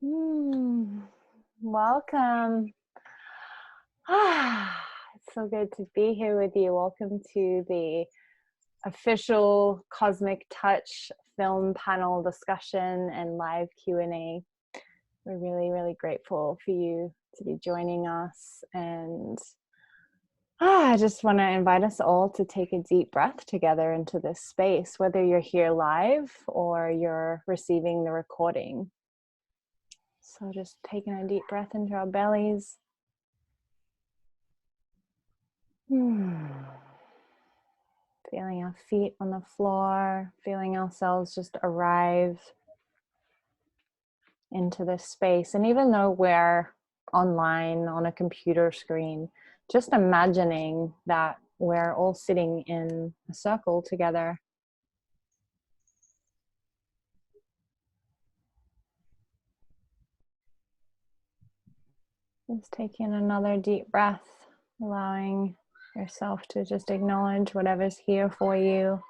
Mm, welcome. It's so good to be here with you. Welcome to the official Cosmic Touch film panel discussion and live Q&A. We're really, really grateful for you to be joining us. And I just want to invite us all to take a deep breath together into this space, whether you're here live or you're receiving the recording. So just taking a deep breath into our bellies. Feeling our feet on the floor, feeling ourselves just arrive into this space. And even though we're online on a computer screen, just imagining that we're all sitting in a circle together. Just taking another deep breath, allowing yourself to just acknowledge whatever's here for you.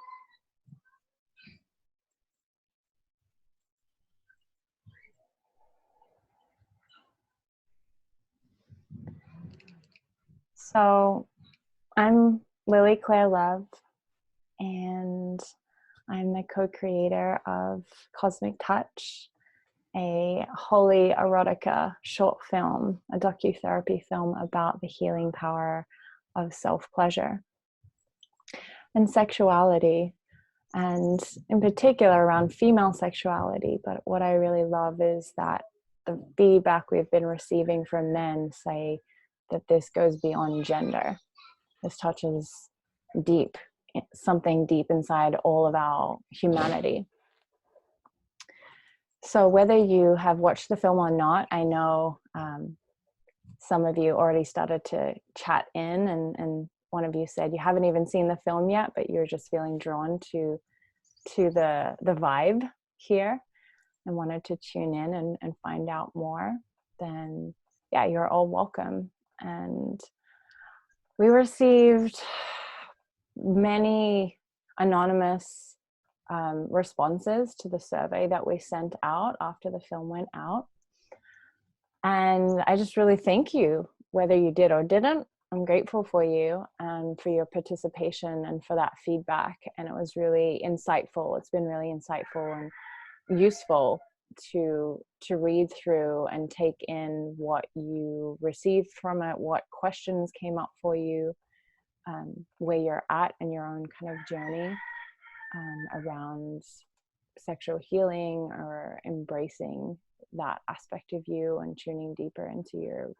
So I'm Lily Claire Love, and I'm the co-creator of Cosmic Touch, a holy erotica short film, a docu-therapy film about the healing power of self-pleasure and sexuality, and in particular around female sexuality. But what I really love is that the feedback we've been receiving from men say that this goes beyond gender. This touches deep, something deep inside all of our humanity. So whether you have watched the film or not, I know some of you already started to chat in, and one of you said you haven't even seen the film yet, but you're just feeling drawn to the vibe here and wanted to tune in and find out more. Then yeah, you're all welcome. And we received many anonymous responses to the survey that we sent out after the film went out. And I just really thank you, whether you did or didn't. I'm grateful for you and for your participation and for that feedback. And it was really insightful. It's been really insightful and useful to read through and take in what you received from it, what questions came up for you, where you're at in your own kind of journey around sexual healing or embracing that aspect of you and tuning deeper into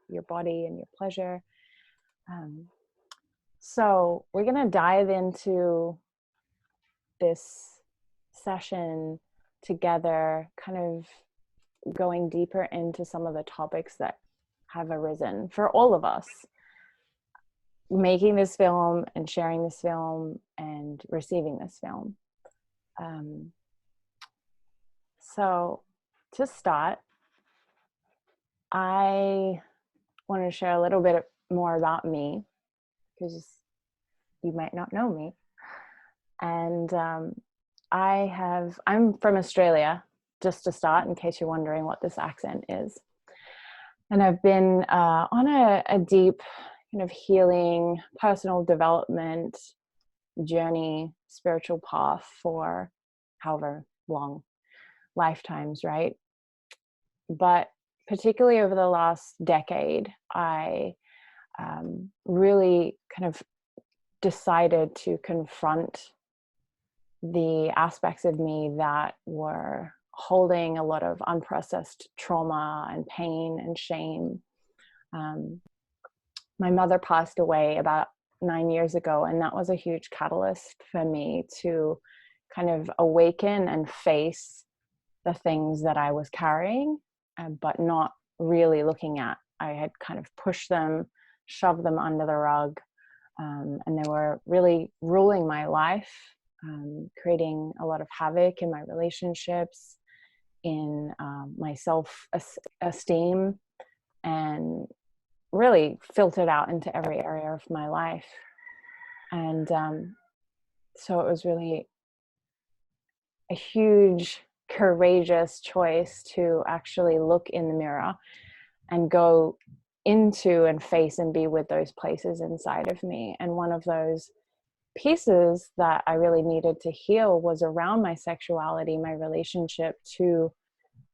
your body and your pleasure. So we're going to dive into this session together, kind of going deeper into some of the topics that have arisen for all of us making this film and sharing this film and receiving this film. So to start, I want to share a little bit more about me, because you might not know me. And I'm from Australia, just to start, in case you're wondering what this accent is. And I've been on a deep kind of healing, personal development journey, spiritual path for however long, lifetimes, right? But particularly over the last decade, I really kind of decided to confront the aspects of me that were holding a lot of unprocessed trauma and pain and shame. My mother passed away about 9 years ago, and that was a huge catalyst for me to kind of awaken and face the things that I was carrying, but not really looking at. I had kind of pushed them, shoved them under the rug, and they were really ruling my life, creating a lot of havoc in my relationships, in my self-esteem, and really filtered out into every area of my life. And so it was really a huge courageous choice to actually look in the mirror and go into and face and be with those places inside of me. And one of those pieces that I really needed to heal was around my sexuality, my relationship to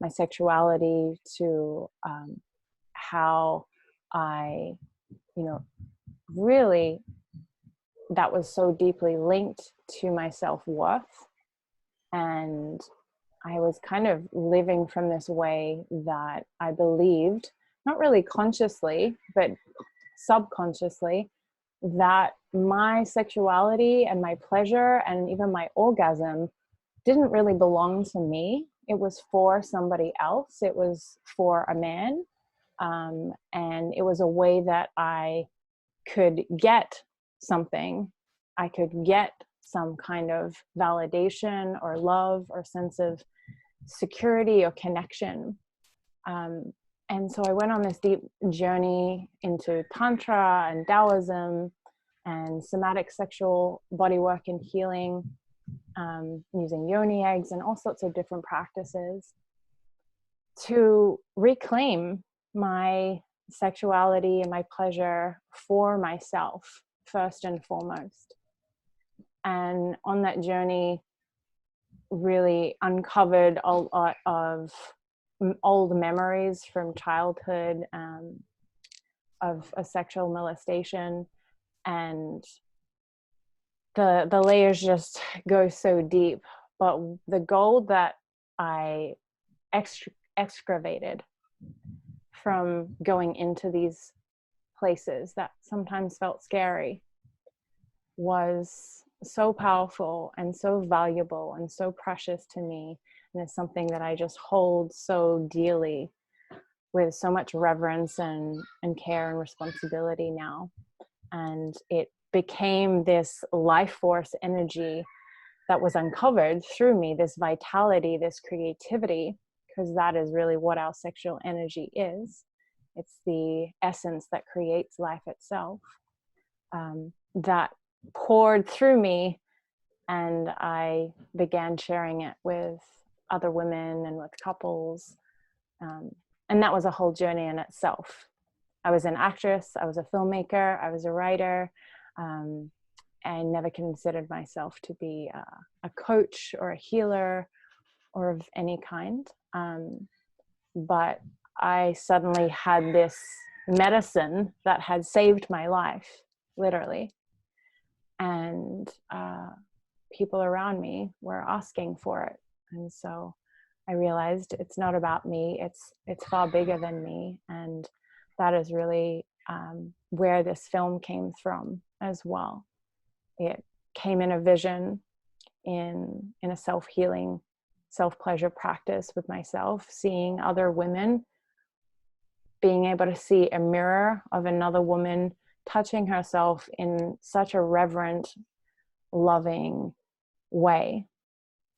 my sexuality, to how I, really, that was so deeply linked to my self-worth. And I was kind of living from this way that I believed, not really consciously, but subconsciously, that my sexuality and my pleasure and even my orgasm didn't really belong to me. It was for somebody else. It was for a man. And it was a way that I could get something. I could get some kind of validation or love or sense of security or connection. And so I went on this deep journey into Tantra and Taoism and somatic sexual bodywork and healing, using yoni eggs and all sorts of different practices to reclaim my sexuality and my pleasure for myself, first and foremost. And on that journey, really uncovered a lot of old memories from childhood, of a sexual molestation, and the layers just go so deep. But the gold that I excavated from going into these places that sometimes felt scary was so powerful and so valuable and so precious to me. And it's something that I just hold so dearly with so much reverence and care and responsibility now. And it became this life force energy that was uncovered through me, this vitality, this creativity, because that is really what our sexual energy is. It's the essence that creates life itself, that poured through me, and I began sharing it with other women and with couples. And that was a whole journey in itself. I was an actress, I was a filmmaker, I was a writer. I never considered myself to be a coach or a healer or of any kind. But I suddenly had this medicine that had saved my life, literally. And people around me were asking for it. And so I realized it's not about me, it's far bigger than me. And that is really where this film came from as well. It came in a vision, in a self-healing, self-pleasure practice with myself, seeing other women, being able to see a mirror of another woman touching herself in such a reverent, loving way,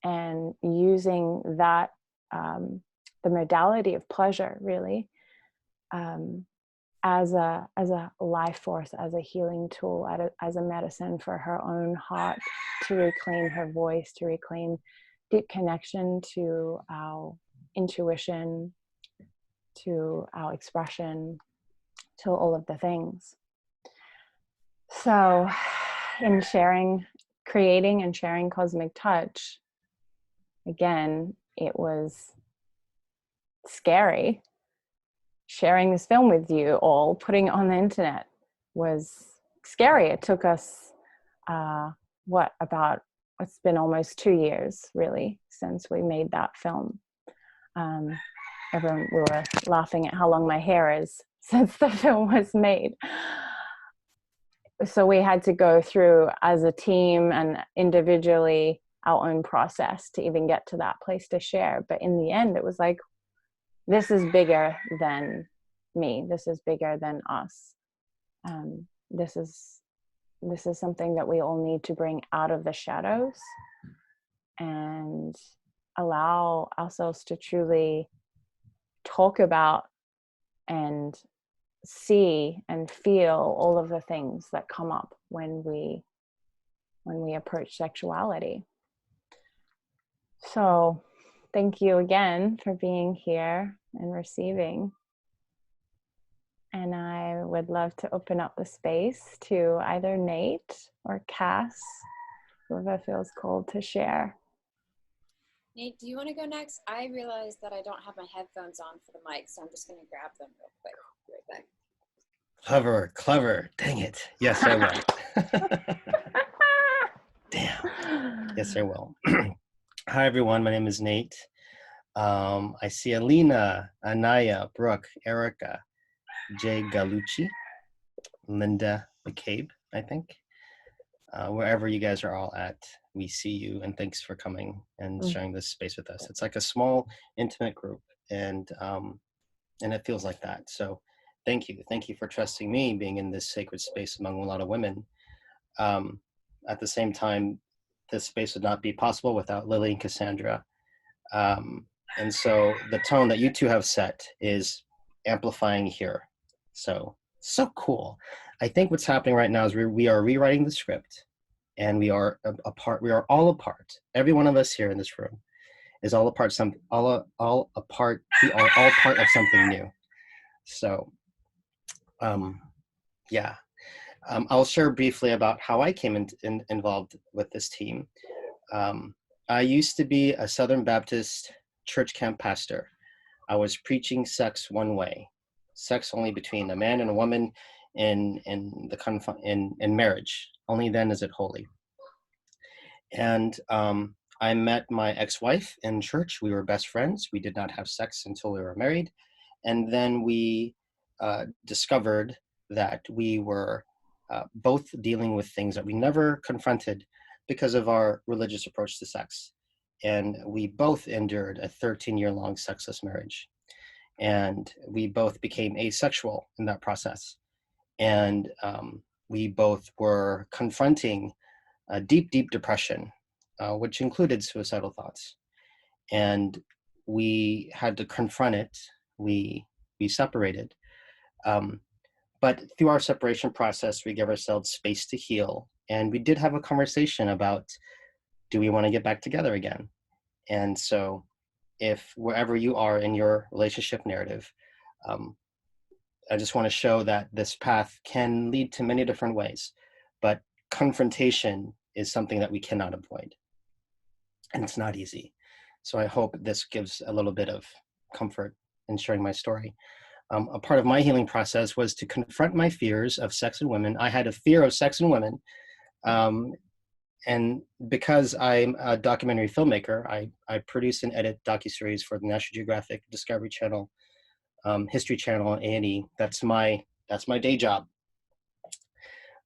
and using that, the modality of pleasure, really, as a life force, as a healing tool, as a medicine for her own heart, to reclaim her voice, to reclaim deep connection to our intuition, to our expression, to all of the things. So in creating and sharing Cosmic Touch, again, it was scary. Sharing this film with you all, putting it on the internet, was scary. It took us, it's been almost 2 years, really, since we made that film. We were laughing at how long my hair is since the film was made. So we had to go through, as a team and individually, our own process to even get to that place to share. But in the end, it was like, this is bigger than me. This is bigger than us. This is something that we all need to bring out of the shadows and allow ourselves to truly talk about and see and feel all of the things that come up when we approach sexuality. So thank you again for being here and receiving. And I would love to open up the space to either Nate or Cass, whoever feels called to share. Nate, do you want to go next? I realized that I don't have my headphones on for the mic, so I'm just going to grab them real quick. Be right back. Clever. Dang it. Yes, I will. Damn. Yes, I will. Hi, everyone. My name is Nate. I see Alina, Anaya, Brooke, Erica, Jay Galucci, Linda McCabe, I think. Wherever you guys are all at, we see you, and thanks for coming and sharing this space with us. It's like a small, intimate group, and it feels like that. So thank you for trusting me being in this sacred space among a lot of women. At the same time, this space would not be possible without Lily and Cassandra. And so the tone that you two have set is amplifying here. So cool. I think what's happening right now is we are rewriting the script, and we are apart. We are all apart. Every one of us here in this room is all apart. All apart. We are all part of something new. So, yeah. I'll share briefly about how I came involved with this team. I used to be a Southern Baptist church camp pastor. I was preaching sex one way, sex only between a man and a woman in marriage. Only then is it holy. And I met my ex-wife in church. We were best friends. We did not have sex until we were married. And then we discovered that we were both dealing with things that we never confronted because of our religious approach to sex. And we both endured a 13-year-long sexless marriage. And we both became asexual in that process. And we both were confronting a deep depression, which included suicidal thoughts. And we had to confront it. We separated. But through our separation process, we gave ourselves space to heal. And we did have a conversation about, do we want to get back together again? And so if wherever you are in your relationship narrative, I just want to show that this path can lead to many different ways, but confrontation is something that we cannot avoid. And it's not easy. So I hope this gives a little bit of comfort in sharing my story. A part of my healing process was to confront my fears of sex and women. I had a fear of sex and women. And because I'm a documentary filmmaker, I produce and edit docuseries for the National Geographic, Discovery Channel, History Channel, and A&E. That's my day job.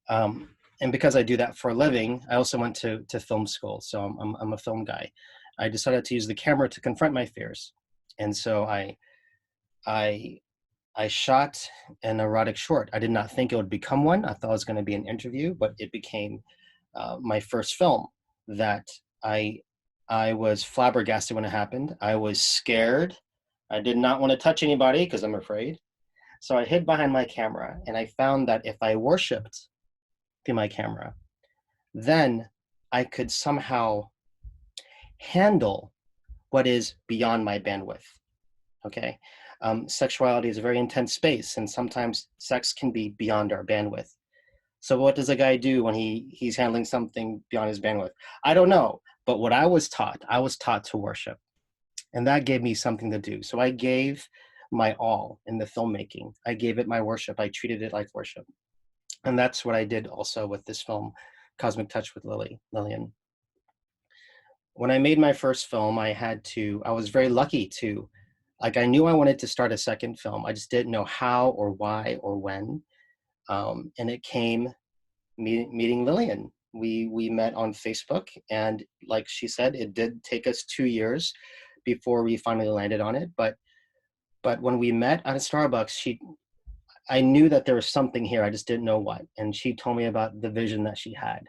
And because I do that for a living, I also went to film school. So I'm a film guy. I decided to use the camera to confront my fears. And so I shot an erotic short. I did not think it would become one. I thought it was going to be an interview, but it became my first film that I was flabbergasted when it happened. I was scared. I did not want to touch anybody because I'm afraid. So I hid behind my camera, and I found that if I worshiped through my camera, then I could somehow handle what is beyond my bandwidth. Okay. Sexuality is a very intense space, and sometimes sex can be beyond our bandwidth. So what does a guy do when he's handling something beyond his bandwidth? I don't know, but what I was taught to worship, and that gave me something to do. So I gave my all in the filmmaking. I gave it my worship. I treated it like worship. And that's what I did also with this film, Cosmic Touch with Lillian. When I made my first film, I was very lucky to, I knew I wanted to start a second film. I just didn't know how or why or when. And it came meeting Lillian. We met on Facebook, and like she said, it did take us 2 years before we finally landed on it. But when we met at a Starbucks, I knew that there was something here. I just didn't know what. And she told me about the vision that she had.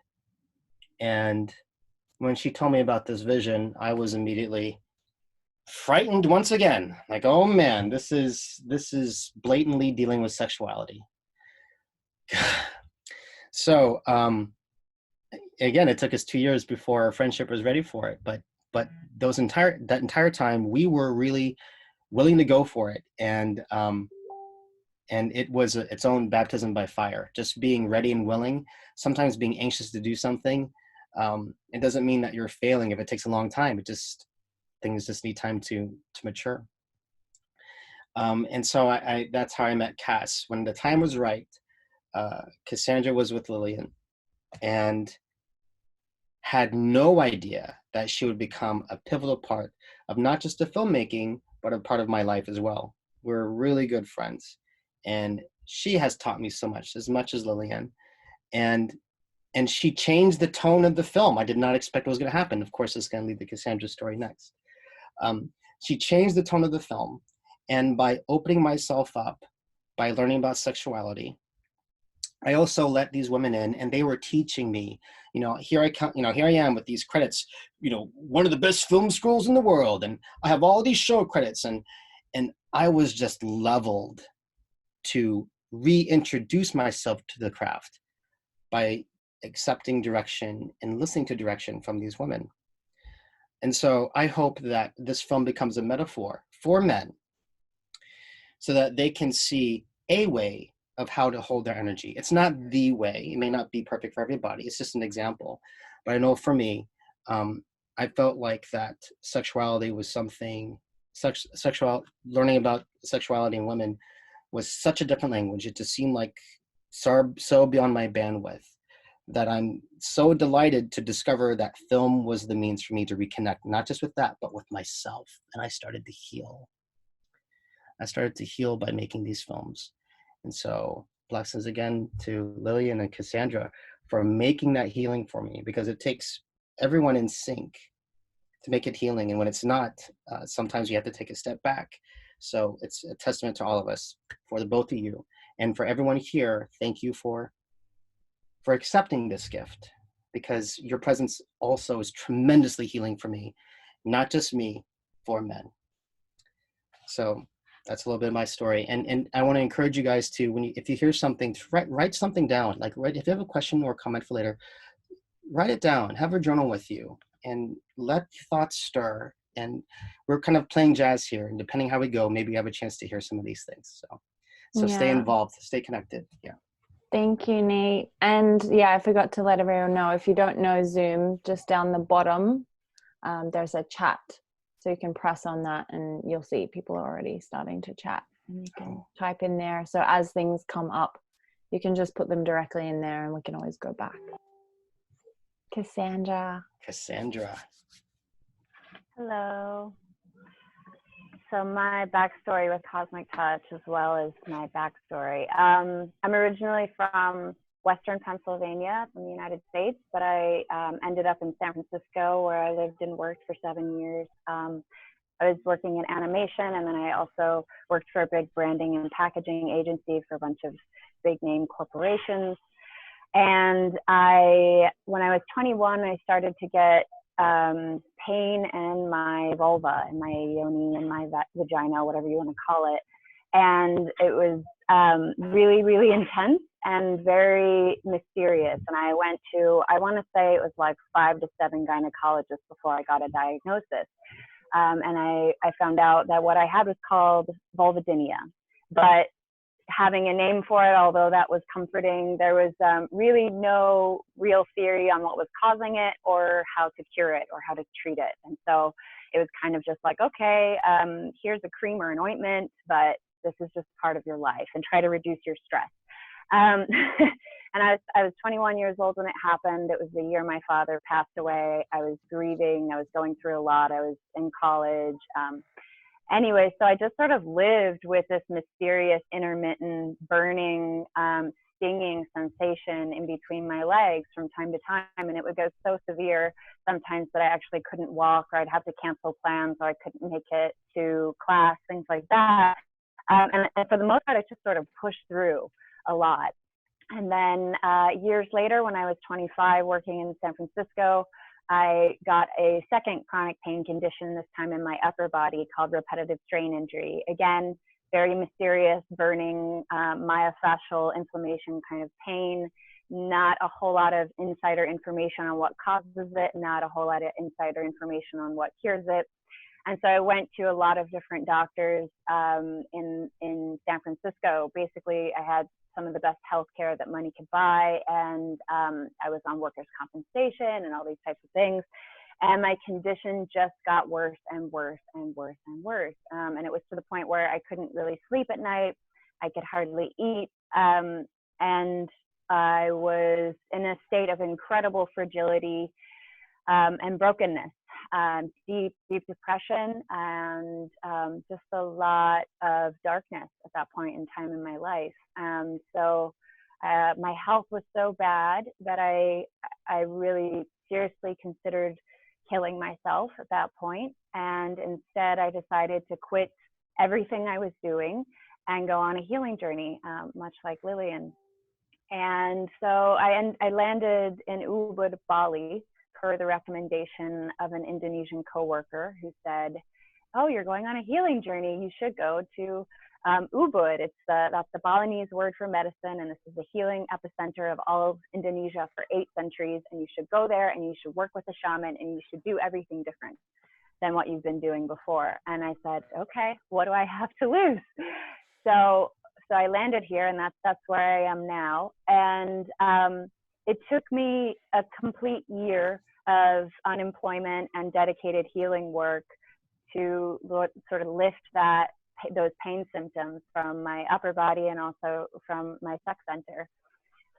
And when she told me about this vision, I was immediately frightened once again. Like, oh man, this is blatantly dealing with sexuality. So again, it took us 2 years before our friendship was ready for it. But but that entire time we were really willing to go for it. And it was its own baptism by fire, just being ready and willing, sometimes being anxious to do something. It doesn't mean that you're failing if it takes a long time. Things just need time to mature. And so that's how I met Cass. When the time was right, Cassandra was with Lillian and had no idea that she would become a pivotal part of not just the filmmaking, but a part of my life as well. We're really good friends. And she has taught me so much as Lillian. And she changed the tone of the film. I did not expect what was going to happen. Of course, it's going to lead to Cassandra's story next. She changed the tone of the film. And by opening myself up, by learning about sexuality, I also let these women in, and they were teaching me, here I am with these credits, one of the best film schools in the world. And I have all these show credits, and I was just leveled to reintroduce myself to the craft by accepting direction and listening to direction from these women. And so I hope that this film becomes a metaphor for men so that they can see a way of how to hold their energy. It's not the way. It may not be perfect for everybody. It's just an example. But I know for me, I felt like that sexuality was something, learning about sexuality in women was such a different language. It just seemed like so beyond my bandwidth that I'm so delighted to discover that film was the means for me to reconnect, not just with that, but with myself. And I started to heal. I started to heal by making these films. And so blessings again to Lillian and Cassandra for making that healing for me, because it takes everyone in sync to make it healing. And when it's not, sometimes you have to take a step back. So it's a testament to all of us, for the both of you. And for everyone here, thank you for accepting this gift, because your presence also is tremendously healing for me, not just me, for men. So that's a little bit of my story. And I want to encourage you guys to, if you hear something, write something down. Like, if you have a question or comment for later, write it down, have a journal with you, and let thoughts stir. And we're kind of playing jazz here, and depending how we go, maybe you have a chance to hear some of these things. So Yeah. Stay involved, stay connected. Yeah. Thank you, Nate. And yeah, I forgot to let everyone know, if you don't know Zoom, just down the bottom, there's a chat. So you can press on that and you'll see people are already starting to chat, and you can type in there. So as things come up, you can just put them directly in there and we can always go back. Cassandra. Hello. So my backstory with Cosmic Touch, as well as my backstory. I'm originally from Western Pennsylvania, from the United States, but I ended up in San Francisco, where I lived and worked for 7 years. I was working in animation, and then I also worked for a big branding and packaging agency for a bunch of big name corporations. And when I was 21, I started to get pain in my vulva, and my yoni, and my vagina, whatever you want to call it. And it was really, really intense and very mysterious. And I went to, I want to say it was like 5 to 7 gynecologists before I got a diagnosis. And I found out that what I had was called Vulvodynia. But having a name for it, although that was comforting, there was really no real theory on what was causing it, or how to cure it, or how to treat it. And so it was kind of just like, okay, here's a cream or an ointment, but this is just part of your life, and try to reduce your stress. And I was 21 years old when it happened. It was the year my father passed away. I was grieving. I was going through a lot. I was in college. Anyway, so I just sort of lived with this mysterious, intermittent, burning, stinging sensation in between my legs from time to time. And it would go so severe sometimes that I actually couldn't walk, or I'd have to cancel plans, or I couldn't make it to class, things like that. And for the most part, I just sort of pushed through a lot. And then years later, when I was 25, working in San Francisco, I got a second chronic pain condition, this time in my upper body, called repetitive strain injury. Again, very mysterious, burning, myofascial inflammation kind of pain. not a whole lot of insider information on what causes it, not a whole lot of insider information on what cures it. And so I went to a lot of different doctors in San Francisco. Basically, I had some of the best healthcare that money could buy, and I was on workers' compensation and all these types of things. And my condition just got worse and worse and worse and worse. And it was to the point where I couldn't really sleep at night. I could hardly eat. And I was in a state of incredible fragility and brokenness, deep depression, and just a lot of darkness at that point in time in my life. So my health was so bad that I really seriously considered killing myself at that point. And instead, I decided to quit everything I was doing and go on a healing journey, much like Lillian. And so I landed in Ubud, Bali, per the recommendation of an Indonesian coworker who said, "Oh, you're going on a healing journey. You should go to Ubud. That's the Balinese word for medicine, and this is the healing epicenter of all of Indonesia for 8 centuries. And you should go there, and you should work with a shaman, and you should do everything different than what you've been doing before." And I said, "Okay, what do I have to lose?" So I landed here, and that's where I am now. And it took me a complete year of unemployment and dedicated healing work to sort of lift those pain symptoms from my upper body and also from my sex center.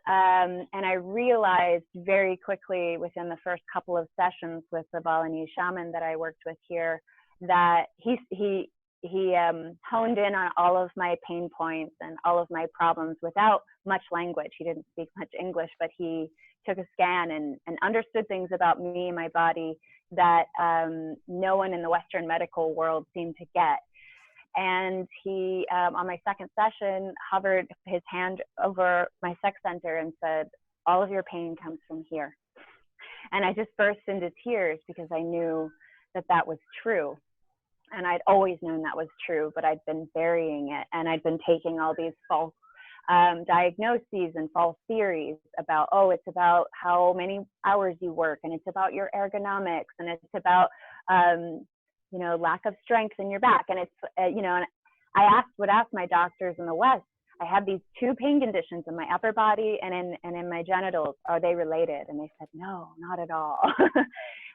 And I realized very quickly within the first couple of sessions with the Balinese shaman that I worked with here that he honed in on all of my pain points and all of my problems without much language. He didn't speak much English, but he took a scan and understood things about me and my body that no one in the Western medical world seemed to get. And he, on my second session, hovered his hand over my sex center and said, "All of your pain comes from here." And I just burst into tears because I knew that was true. And I'd always known that was true, but I'd been burying it. And I'd been taking all these false diagnoses and false theories about, oh, it's about how many hours you work, and it's about your ergonomics, and it's about, lack of strength in your back. And it's, and I would ask my doctors in the West, I have these 2 pain conditions in my upper body and in my genitals. Are they related? And they said, no, not at all.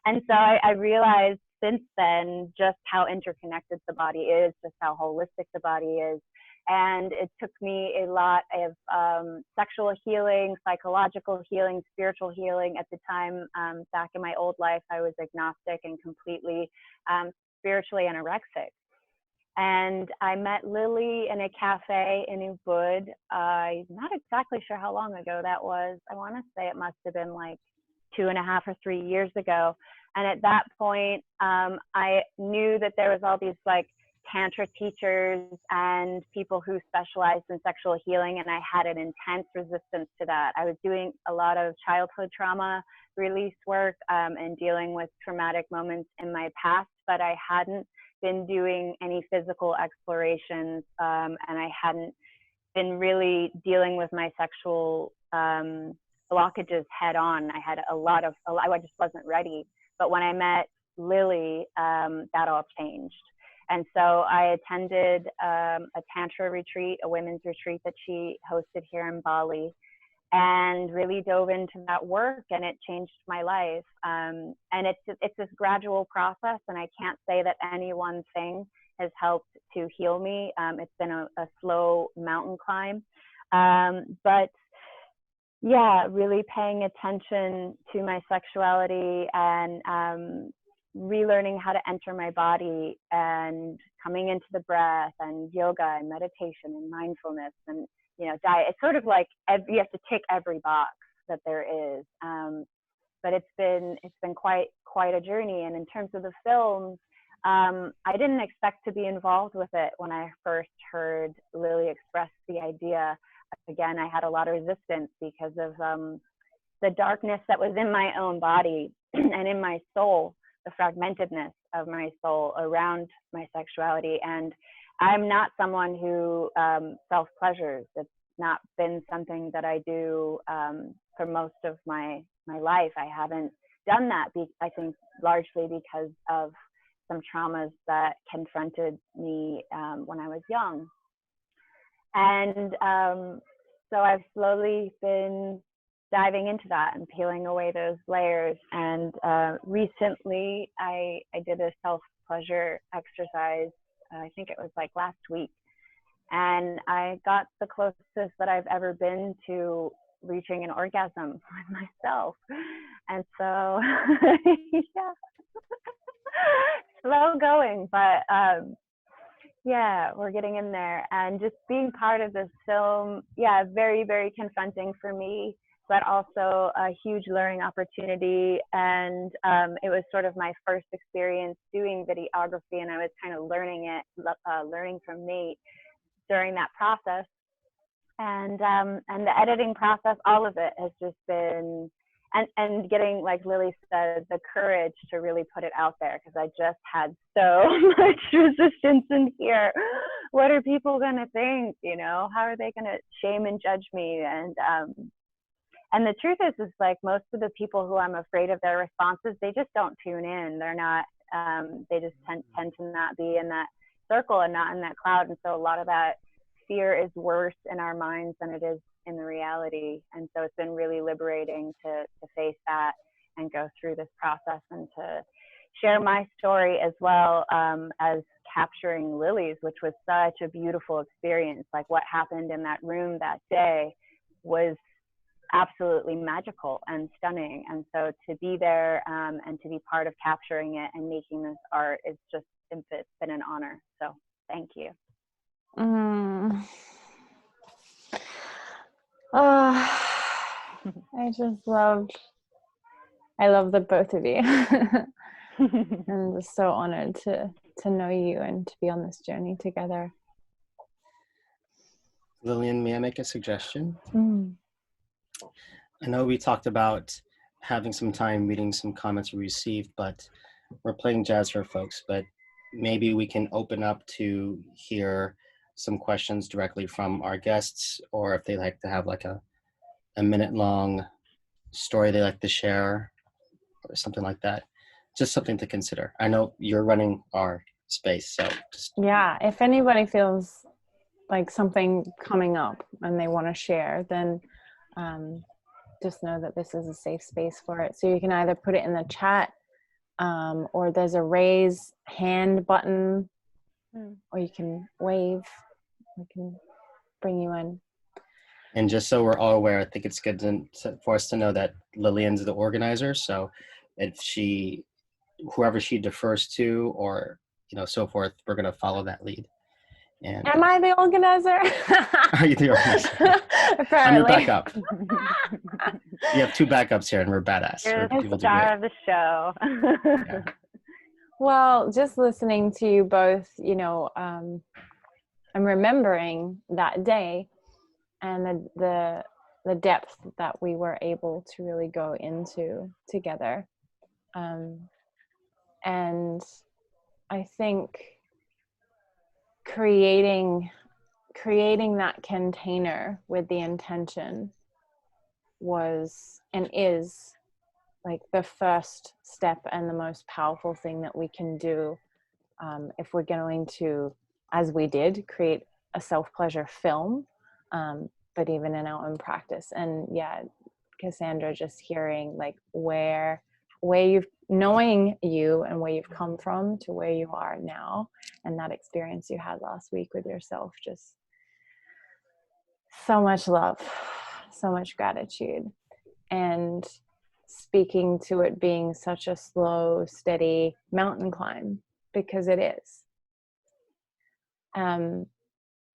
And so I realized since then just how interconnected the body is, just how holistic the body is. And it took me a lot of sexual healing, psychological healing, spiritual healing. At the time, back in my old life, I was agnostic and completely spiritually anorexic. And I met Lily in a cafe in Ubud. I'm not exactly sure how long ago that was. I want to say it must have been like 2.5 or 3 years ago. And at that point, I knew that there was all these like Tantra teachers and people who specialized in sexual healing, and I had an intense resistance to that. I was doing a lot of childhood trauma release work and dealing with traumatic moments in my past, but I hadn't been doing any physical explorations, and I hadn't been really dealing with my sexual blockages head on. I had I just wasn't ready. But when I met Lily, that all changed. And so I attended a Tantra retreat, a women's retreat that she hosted here in Bali, and really dove into that work, and it changed my life. And it's this gradual process, and I can't say that any one thing has helped to heal me. It's been a slow mountain climb. But yeah, really paying attention to my sexuality and relearning how to enter my body and coming into the breath and yoga and meditation and mindfulness and diet. It's sort of like you have to tick every box that there is. But it's been quite a journey. And in terms of the films, I didn't expect to be involved with it when I first heard Lily express the idea. Again, I had a lot of resistance because of the darkness that was in my own body and in my soul, the fragmentedness of my soul around my sexuality. And I'm not someone who self-pleasures. not been something that I do for most of my life. I haven't done that, I think largely because of some traumas that confronted me when I was young. And so I've slowly been diving into that and peeling away those layers. And recently I did a self-pleasure exercise. I think it was like last week. And I got the closest that I've ever been to reaching an orgasm with myself. And so, yeah, slow going, but yeah, we're getting in there. And just being part of this film, yeah, very, very confronting for me, but also a huge learning opportunity. And it was sort of my first experience doing videography, and I was kind of learning from Nate during that process. And the editing process, all of it has just been, and getting, like Lily said, the courage to really put it out there, because I just had so much resistance in here. What are people gonna think? You know, how are they gonna shame and judge me? And the truth is like most of the people who I'm afraid of their responses, they just don't tune in. They're not. They just tend to not be in that circle and not in that cloud. And so a lot of that fear is worse in our minds than it is in the reality. And so it's been really liberating to face that and go through this process, and to share my story as well as capturing Lily's, which was such a beautiful experience. Like what happened in that room that day was absolutely magical and stunning. And so to be there and to be part of capturing it and making this art is just, it's been an honor. So thank you. Oh, I love the both of you. I'm just so honored to know you and to be on this journey together. Lillian, may I make a suggestion? I know we talked about having some time reading some comments we received, but we're playing jazz for folks, but maybe we can open up to hear some questions directly from our guests, or if they like to have like a minute-long story they like to share or something like that. Just something to consider. I know you're running our space, so just... Yeah, if anybody feels like something coming up and they want to share, then just know that this is a safe space for it. So you can either put it in the chat or there's a raise hand button, or you can wave. We can bring you in. And just so we're all aware, I think it's good for us to know that Lillian's the organizer. So if whoever she defers to, or so forth, we're going to follow that lead. And am I the organizer? Are you the organizer? Apparently. I'm your backup. You have two backups here, and we're badass. You're the star of the show. Yeah. Well, just listening to you both, I'm remembering that day and the depth that we were able to really go into together. And I think creating that container with the intention was and is like the first step and the most powerful thing that we can do if we're going to, as we did, create a self-pleasure film, but even in our own practice. And yeah, Cassandra, just hearing like where you've, knowing you and where you've come from to where you are now, and that experience you had last week with yourself, just so much love, so much gratitude, and speaking to it being such a slow, steady mountain climb, because it is. And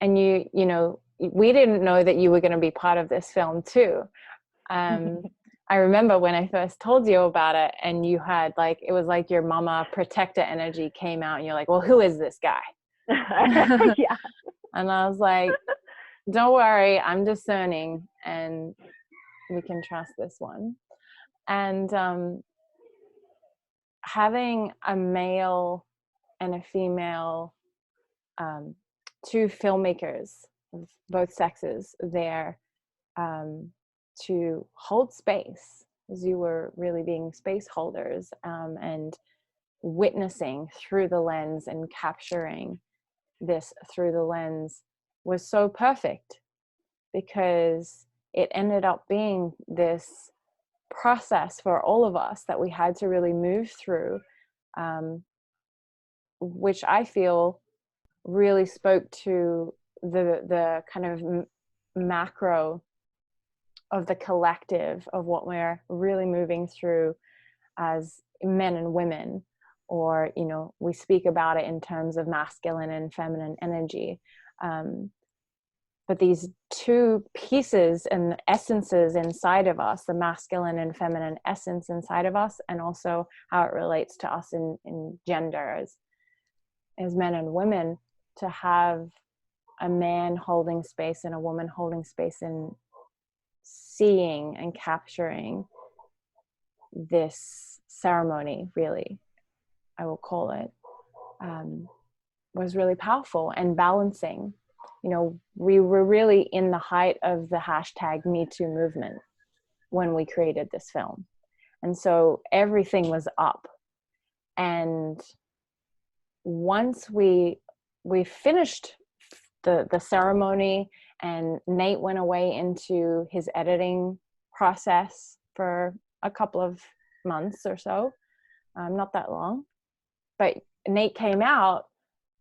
you know, we didn't know that you were going to be part of this film too. I remember when I first told you about it, and you had like, it was like your mama protector energy came out, and you're like, well, who is this guy? Yeah. And I was like, don't worry, I'm discerning and we can trust this one. And having a male and a female, two filmmakers both sexes there to hold space, as you were really being space holders, and witnessing through the lens and capturing this through the lens was so perfect, because it ended up being this process for all of us that we had to really move through, which I feel really spoke to the kind of macro of the collective of what we're really moving through as men and women, or, you know, we speak about it in terms of masculine and feminine energy. But these two pieces and essences inside of us, the masculine and feminine essence inside of us, and also how it relates to us in gender as men and women, to have a man holding space and a woman holding space in seeing and capturing this ceremony, really, I will call it, was really powerful and balancing. You know, we were really in the height of the hashtag Me Too movement when we created this film. And so everything was up. And once we finished the ceremony, and Nate went away into his editing process for a couple of months or so, not that long, but Nate came out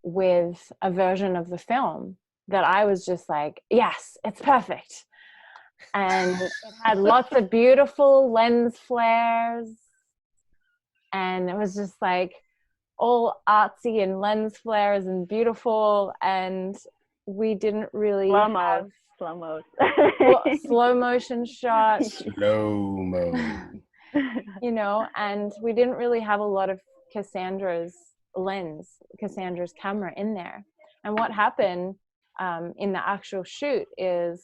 with a version of the film that I was just like, yes, it's perfect. And it had lots of beautiful lens flares, and it was just like all artsy and lens flares and beautiful, and we didn't really have slow motion shots, Slow-mo. you know, and we didn't really have a lot of Cassandra's camera in there. And what happened in the actual shoot is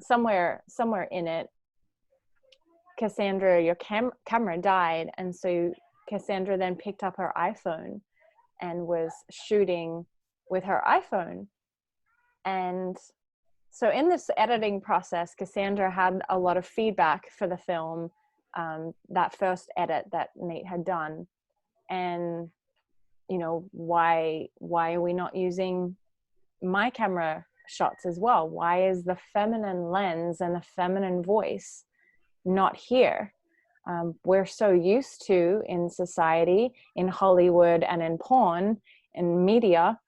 somewhere in it, Cassandra, your camera died, and so Cassandra then picked up her iPhone and was shooting with her iPhone. And so in this editing process, Cassandra had a lot of feedback for the film, that first edit that Nate had done. And, you know, why are we not using my camera shots as well? Why is the feminine lens and the feminine voice not here? We're so used to, in society, in Hollywood and in porn, in media,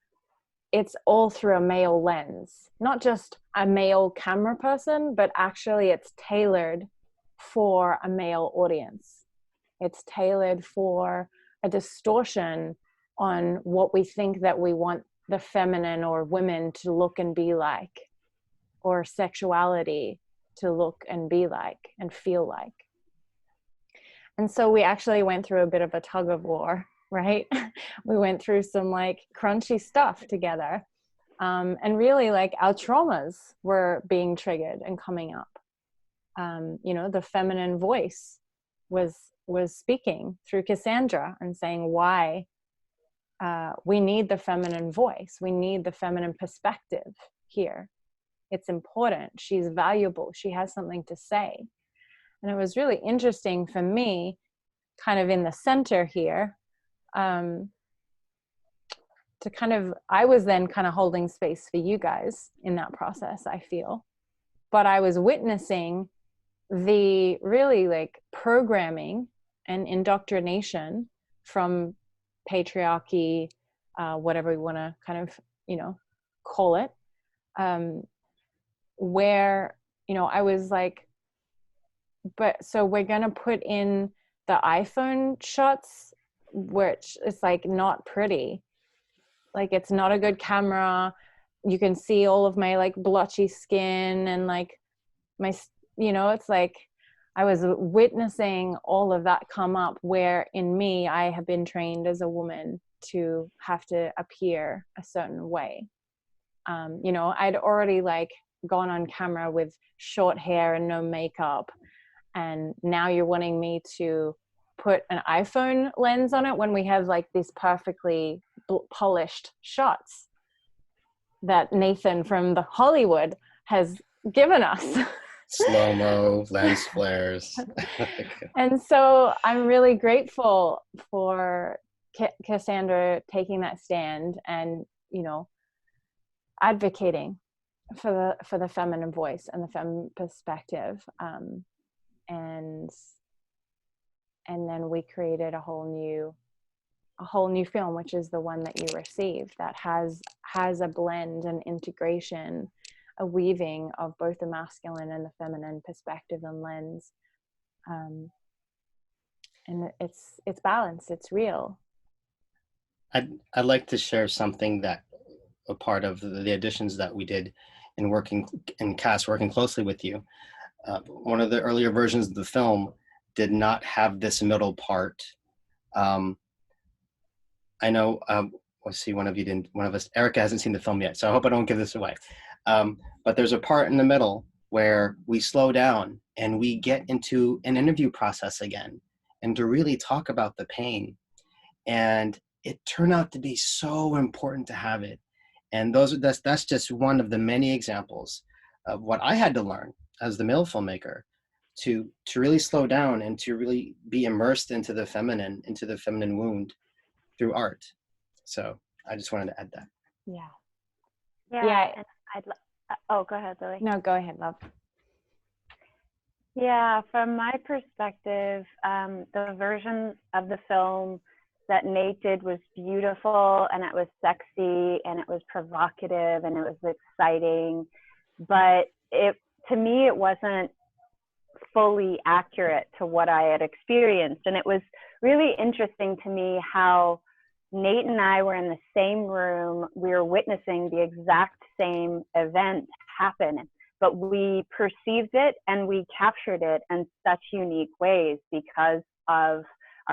it's all through a male lens. Not just a male camera person, but actually it's tailored for a male audience. It's tailored for a distortion on what we think that we want the feminine or women to look and be like, or sexuality to look and be like and feel like. And so we actually went through a bit of a tug of war, right? We went through some like crunchy stuff together. And really like our traumas were being triggered and coming up. You know, the feminine voice was speaking through Cassandra and saying why we need the feminine voice. We need the feminine perspective here. It's important. She's valuable. She has something to say. And it was really interesting for me, kind of in the center here, to kind of, I was then kind of holding space for you guys in that process, I feel. But I was witnessing the really like programming and indoctrination from patriarchy, whatever we want to kind of, you know, call it, where, you know, I was like, but so we're going to put in the iPhone shots, which is like not pretty. Like it's not a good camera. You can see all of my like blotchy skin and like my, you know, it's like I was witnessing all of that come up, where in me, I have been trained as a woman to have to appear a certain way. You know, I'd already like gone on camera with short hair and no makeup. And now you're wanting me to put an iPhone lens on it when we have like these perfectly polished shots. that Nathan from the Hollywood has given us. Slow-mo, lens flares. And so I'm really grateful for Cassandra taking that stand and, you know, advocating for the feminine voice and the feminine perspective. And then we created a whole new film, which is the one that you received, that has a blend and integration, a weaving of both the masculine and the feminine perspective and lens. And it's balanced, it's real. I'd like to share something that a part of the auditions that we did in cast working closely with you. One of the earlier versions of the film did not have this middle part. I know, let's see, one of us, Erica hasn't seen the film yet, so I hope I don't give this away. But there's a part in the middle where we slow down and we get into an interview process again and to really talk about the pain. And it turned out to be so important to have it. And that's just one of the many examples of what I had to learn as the male filmmaker, to really slow down and to really be immersed into the feminine wound through art. So I just wanted to add that. Yeah. And oh, go ahead, Lily. No, go ahead, love. Yeah, from my perspective, the version of the film that Nate did was beautiful, and it was sexy, and it was provocative, and it was exciting, but to me it wasn't fully accurate to what I had experienced. And it was really interesting to me how Nate and I were in the same room, we were witnessing the exact same event happen, but we perceived it and we captured it in such unique ways because of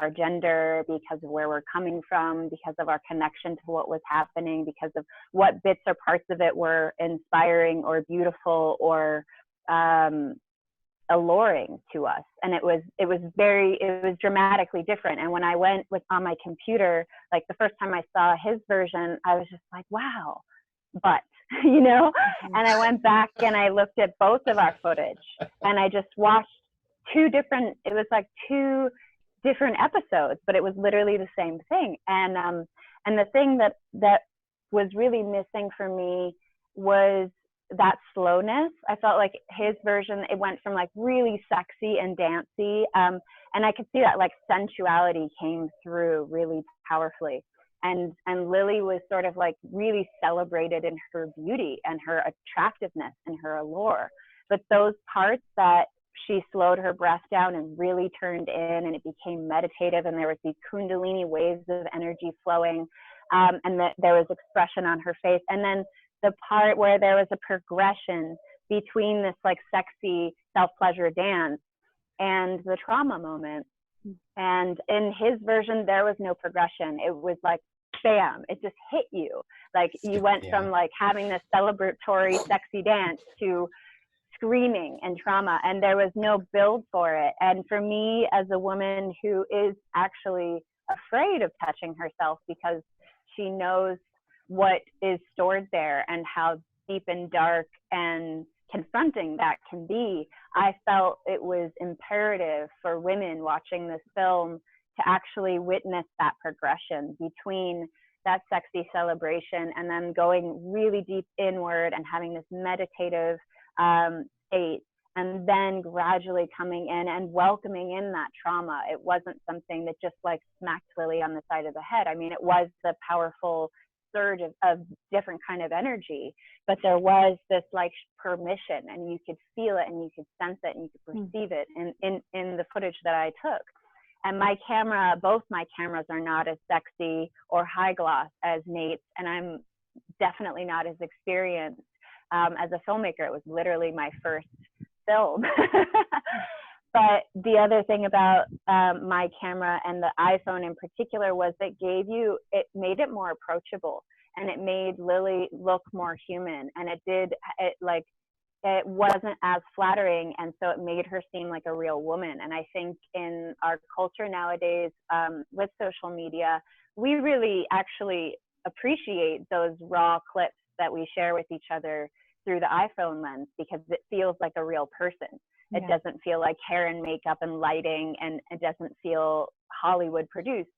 our gender, because of where we're coming from, because of our connection to what was happening, because of what bits or parts of it were inspiring or beautiful or alluring to us. And it was dramatically different. And when I went on my computer, like the first time I saw his version, I was just like, wow, but you know, and I went back and I looked at both of our footage and I just watched two different episodes, but it was literally the same thing. And the thing that was really missing for me was that slowness. I felt like his version, it went from like really sexy and dancey, and I could see that like sensuality came through really powerfully. And Lily was sort of like really celebrated in her beauty and her attractiveness and her allure. But those parts that she slowed her breath down and really turned in, and it became meditative, and there was these kundalini waves of energy flowing, and that there was expression on her face. And then the part where there was a progression between this like sexy self-pleasure dance and the trauma moment. And in his version, there was no progression. It was like, bam, it just hit you. Like you went from like having this celebratory sexy dance to screaming and trauma, and there was no build for it. And for me, as a woman who is actually afraid of touching herself because she knows what is stored there and how deep and dark and confronting that can be, I felt it was imperative for women watching this film to actually witness that progression between that sexy celebration and then going really deep inward and having this meditative state, and then gradually coming in and welcoming in that trauma. It wasn't something that just like smacked Lily on the side of the head. I mean, it was the powerful surge of different kind of energy, but there was this like permission, and you could feel it and you could sense it and you could perceive it in the footage that I took. And my camera, both my cameras are not as sexy or high gloss as Nate's, and I'm definitely not as experienced as a filmmaker. It was literally my first film. But the other thing about my camera and the iPhone in particular was it made it more approachable, and it made Lily look more human, and it wasn't as flattering, and so it made her seem like a real woman. And I think in our culture nowadays, with social media, we really actually appreciate those raw clips that we share with each other through the iPhone lens, because it feels like a real person. It doesn't feel like hair and makeup and lighting, and it doesn't feel Hollywood produced.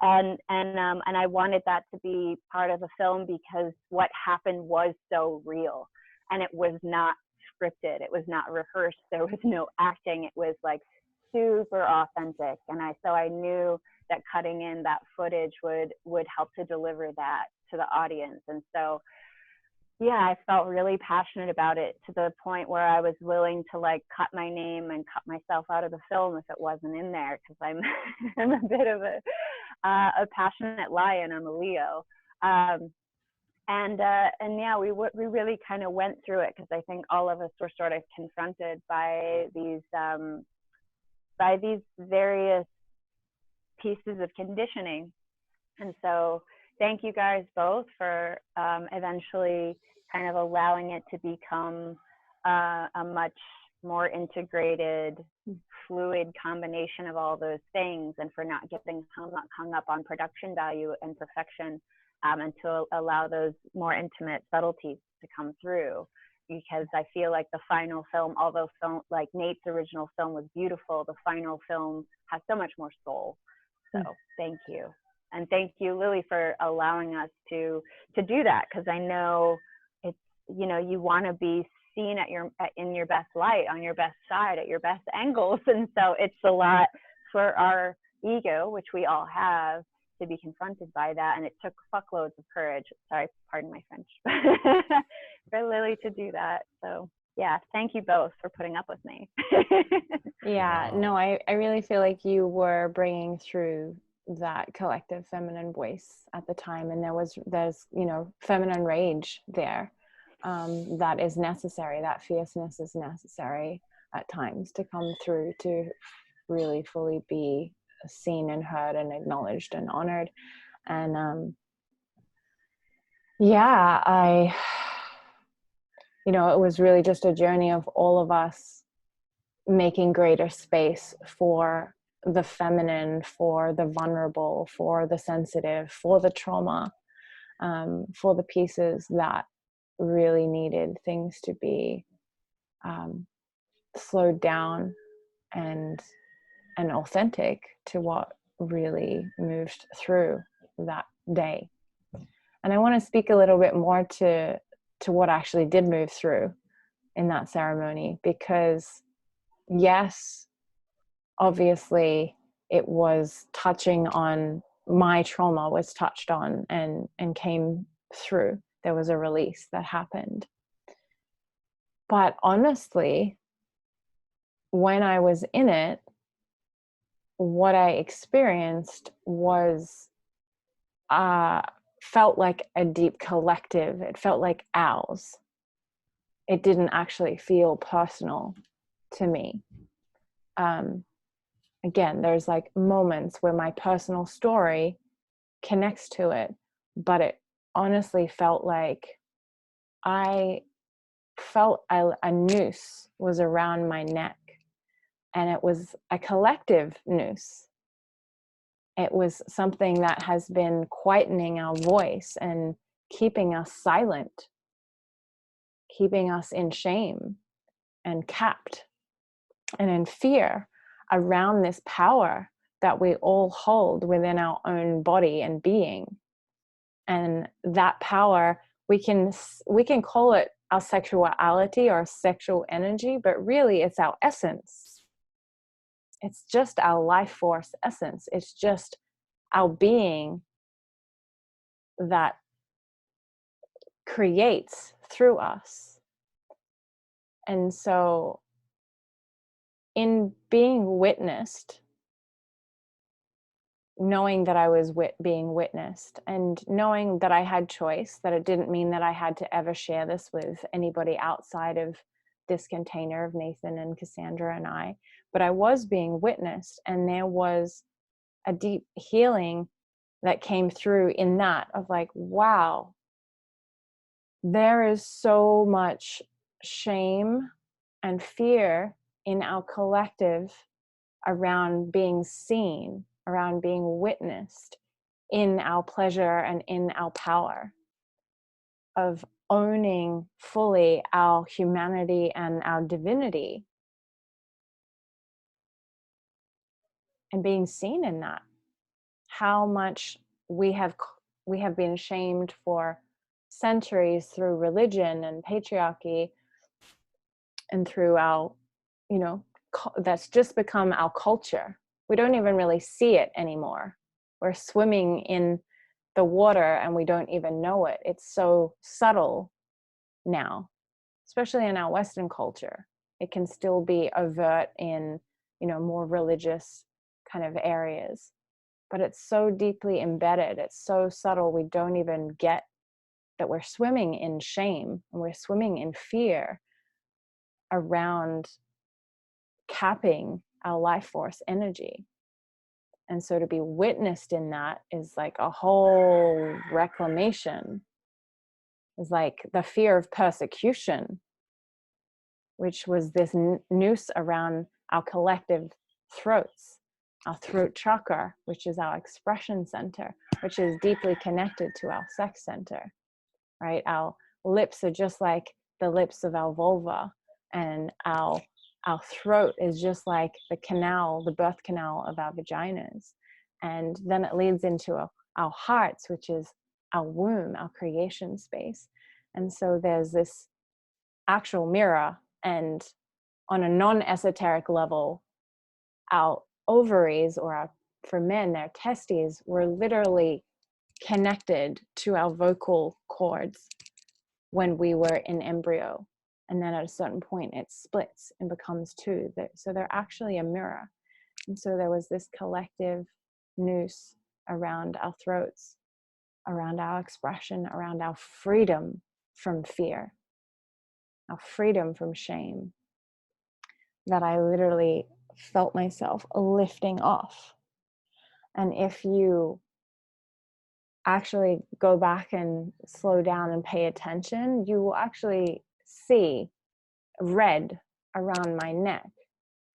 And I wanted that to be part of the film, because what happened was so real, and it was not scripted. It was not rehearsed. There was no acting. It was like super authentic. And so I knew that cutting in that footage would help to deliver that to the audience. And so, yeah, I felt really passionate about it, to the point where I was willing to like cut my name and cut myself out of the film if it wasn't in there, because I'm a bit of a passionate lion. I'm a Leo. And yeah, we really kind of went through it, because I think all of us were sort of confronted by these various pieces of conditioning. And so thank you guys both for eventually kind of allowing it to become a much more integrated, fluid combination of all those things, and for not getting hung up on production value and perfection, and to allow those more intimate subtleties to come through. Because I feel like the final film, although like Nate's original film was beautiful, the final film has so much more soul. So thank you. And thank you, Lily, for allowing us to do that, because I know it's, you know, you want to be seen in your best light, on your best side, at your best angles. And so it's a lot for our ego, which we all have, to be confronted by that. And it took fuckloads of courage, sorry, pardon my French, for Lily to do that. So yeah, thank you both for putting up with me. Yeah, no, I really feel like you were bringing through that collective feminine voice at the time, and there's you know, feminine rage there, that is necessary. That fierceness is necessary at times to come through, to really fully be seen and heard and acknowledged and honored. And yeah, you know, it was really just a journey of all of us making greater space for the feminine, for the vulnerable, for the sensitive, for the trauma, for the pieces that really needed things to be slowed down and authentic to what really moved through that day. And I want to speak a little bit more to what actually did move through in that ceremony, because yes, obviously it was touching on my trauma, was touched on and came through. There was a release that happened. But honestly, when I was in it, what I experienced was felt like a deep collective. It felt like ours. It didn't actually feel personal to me. Again, there's like moments where my personal story connects to it, but it honestly felt like I felt a noose was around my neck, and it was a collective noose. It was something that has been quietening our voice and keeping us silent, keeping us in shame and capped and in fear around this power that we all hold within our own body and being. And that power, we can call it our sexuality or sexual energy, but really it's our essence. It's just our life force essence. It's just our being that creates through us. And so in being witnessed, knowing that I was being witnessed, and knowing that I had choice, that it didn't mean that I had to ever share this with anybody outside of this container of Nathan and Cassandra and I, but I was being witnessed, and there was a deep healing that came through in that, of like, wow, there is so much shame and fear in our collective around being seen, around being witnessed, in our pleasure and in our power, of owning fully our humanity and our divinity, and being seen in that. How much we have been shamed for centuries through religion and patriarchy, and through our, that's just become our culture. We don't even really see it anymore. We're swimming in the water and we don't even know it. It's so subtle now, especially in our Western culture. It can still be overt in, more religious kind of areas, but it's so deeply embedded. It's so subtle. We don't even get that we're swimming in shame and we're swimming in fear around capping our life force energy. And so to be witnessed in that is like a whole reclamation. Is like the fear of persecution, which was this noose around our collective throats, our throat chakra, which is our expression center, which is deeply connected to our sex center, right? Our lips are just like the lips of our vulva, and our throat is just like the canal, the birth canal of our vaginas. And then it leads into our hearts, which is our womb, our creation space. And so there's this actual mirror, and on a non-esoteric level, our ovaries, or for men, their testes, were literally connected to our vocal cords when we were in embryo. And then at a certain point, it splits and becomes two. So they're actually a mirror. And so there was this collective noose around our throats, around our expression, around our freedom from fear, our freedom from shame, that I literally felt myself lifting off. And if you actually go back and slow down and pay attention, you will actually see red around my neck,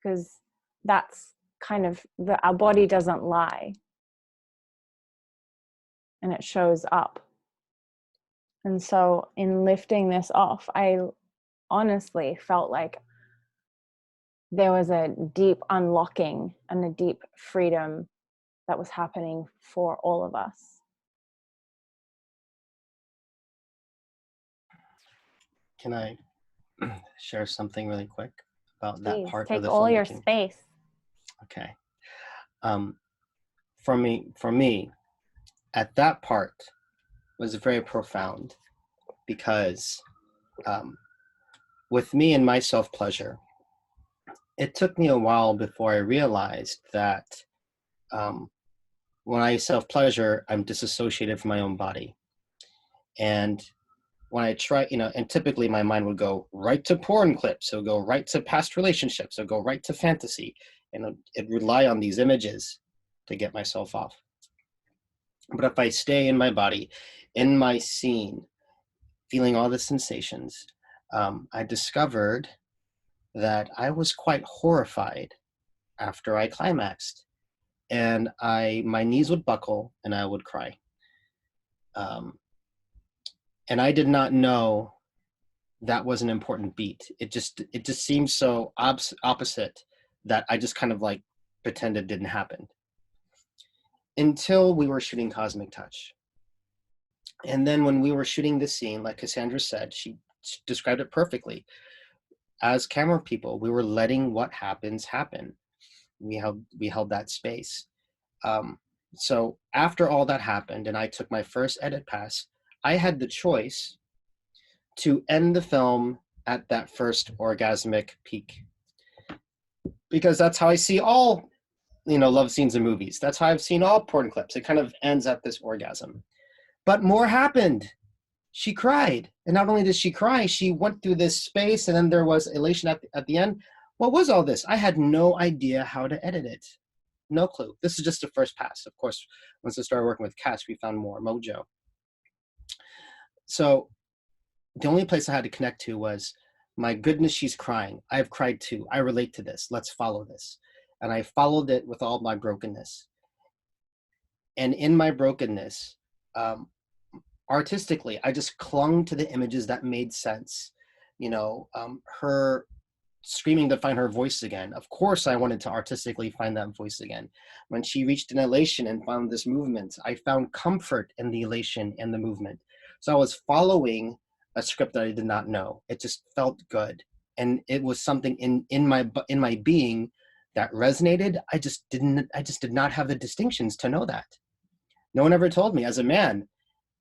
because that's kind of our body doesn't lie, and it shows up. And so in lifting this off, I honestly felt like there was a deep unlocking and a deep freedom that was happening for all of us. Can I share something really quick about that Please, part of take the all your filmmaking? space. Okay. For me, at that part was very profound, because with me and my self-pleasure, it took me a while before I realized that when I self-pleasure, I'm disassociated from my own body. And when I try, and typically my mind would go right to porn clips, it'll go right to past relationships, it'll go right to fantasy, and it'd rely on these images to get myself off. But if I stay in my body, in my scene, feeling all the sensations, I discovered that I was quite horrified after I climaxed, and my knees would buckle and I would cry. And I did not know that was an important beat. It just seemed so opposite that I just kind of like pretended didn't happen until we were shooting Cosmic Touch. And then when we were shooting this scene, like Cassandra said, she described it perfectly. As camera people, we were letting what happens happen. We held that space. So after all that happened and I took my first edit pass, I had the choice to end the film at that first orgasmic peak, because that's how I see all, love scenes in movies. That's how I've seen all porn clips. It kind of ends at this orgasm. But more happened. She cried. And not only did she cry, she went through this space, and then there was elation at the end. What was all this? I had no idea how to edit it. No clue. This is just the first pass. Of course, once I started working with Cass, we found more mojo. So the only place I had to connect to was, my goodness, she's crying. I've cried too. I relate to this. Let's follow this. And I followed it with all my brokenness. And in my brokenness, artistically, I just clung to the images that made sense. Her screaming to find her voice again. Of course, I wanted to artistically find that voice again. When she reached an elation and found this movement, I found comfort in the elation and the movement. So I was following a script that I did not know. It just felt good, and it was something in my being that resonated. I just did not have the distinctions to know that. No one ever told me as a man,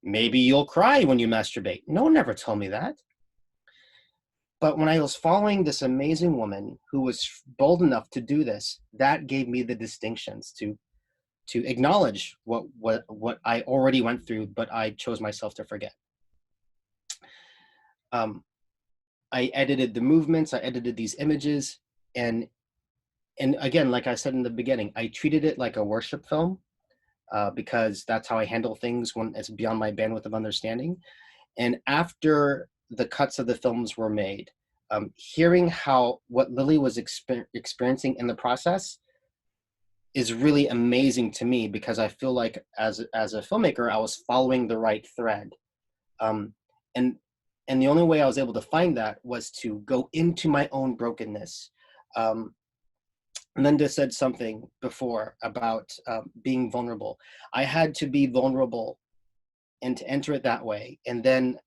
maybe you'll cry when you masturbate. No one ever told me that. But when I was following this amazing woman who was bold enough to do this, that gave me the distinctions to acknowledge what I already went through, but I chose myself to forget. I edited the movements, I edited these images, and again, like I said in the beginning, I treated it like a worship film, because that's how I handle things when it's beyond my bandwidth of understanding. And after the cuts of the films were made, hearing what Lily was experiencing in the process is really amazing to me, because I feel like as a filmmaker, I was following the right thread. And the only way I was able to find that was to go into my own brokenness. And Linda said something before about being vulnerable. I had to be vulnerable and to enter it that way. And then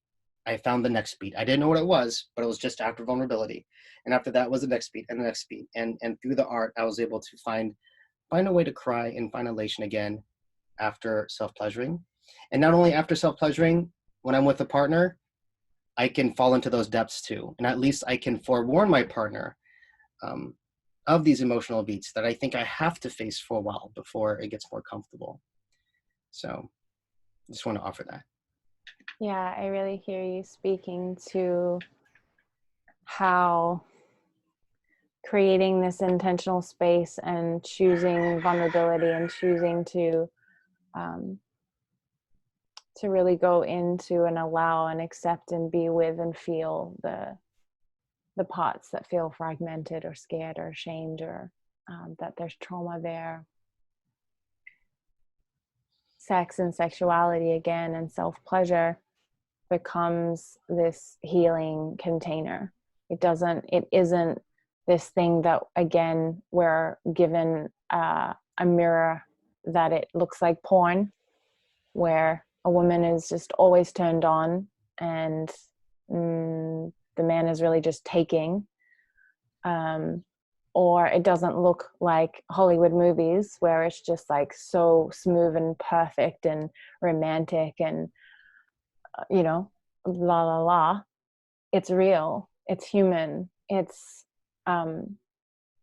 I found the next beat. I didn't know what it was, but it was just after vulnerability. And after that was the next beat and the next beat. And through the art, I was able to find a way to cry and find elation again after self-pleasuring. And not only after self-pleasuring, when I'm with a partner, I can fall into those depths too. And at least I can forewarn my partner of these emotional beats that I think I have to face for a while before it gets more comfortable. So I just want to offer that. Yeah, I really hear you speaking to how creating this intentional space and choosing vulnerability and choosing to really go into and allow and accept and be with and feel the parts that feel fragmented or scared or ashamed, or that there's trauma there. Sex and sexuality again and self-pleasure becomes this healing container. It isn't this thing that, again, we're given a mirror that it looks like porn, where a woman is just always turned on and the man is really just taking, or it doesn't look like Hollywood movies where it's just like so smooth and perfect and romantic and la la la. It's real, it's human, it's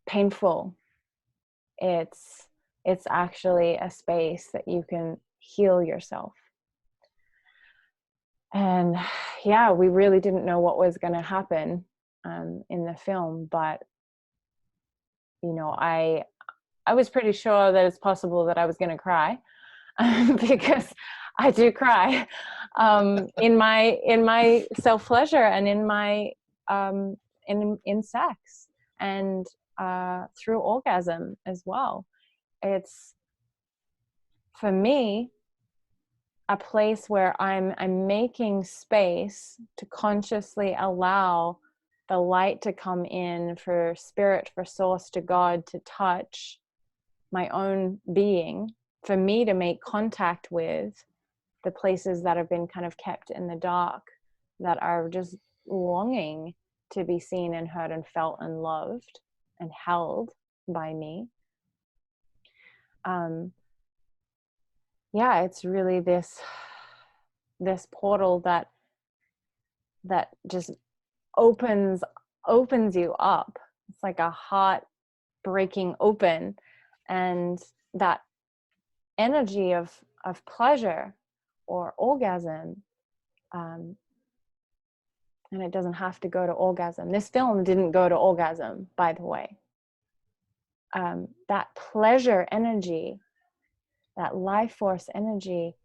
painful, it's actually a space that you can heal yourself. And yeah, we really didn't know what was going to happen in the film, but I was pretty sure that it's possible that I was going to cry because I do cry in my self-pleasure and in my in sex and through orgasm as well. It's, for me, a place where I'm making space to consciously allow the light to come in, for spirit, for source, to God to touch my own being, for me to make contact with the places that have been kind of kept in the dark, that are just longing to be seen and heard and felt and loved and held by me. Yeah, it's really this portal that just opens you up. It's like a heart breaking open, and that energy of pleasure or orgasm, and it doesn't have to go to orgasm. This film didn't go to orgasm, by the way. That pleasure energy, that life force energy,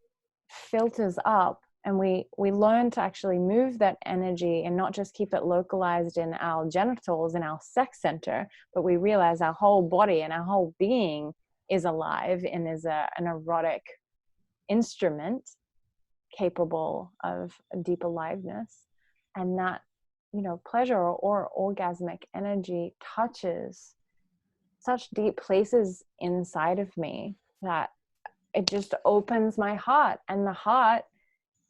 filters up, and we learn to actually move that energy and not just keep it localized in our genitals, in our sex center, but we realize our whole body and our whole being is alive and is an erotic instrument. capable of a deep aliveness. And that, pleasure or orgasmic energy touches such deep places inside of me that it just opens my heart. And the heart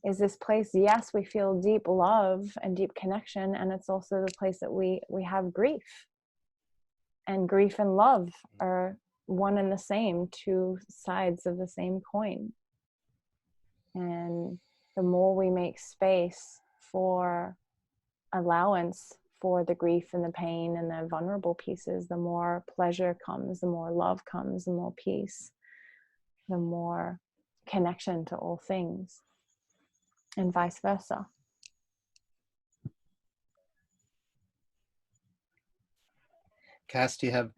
is this place, yes, we feel deep love and deep connection, and it's also the place that we have grief. And grief and love are one and the same, two sides of the same coin. And the more we make space for allowance for the grief and the pain and the vulnerable pieces, the more pleasure comes, the more love comes, the more peace, the more connection to all things, and vice versa. Cass, do you have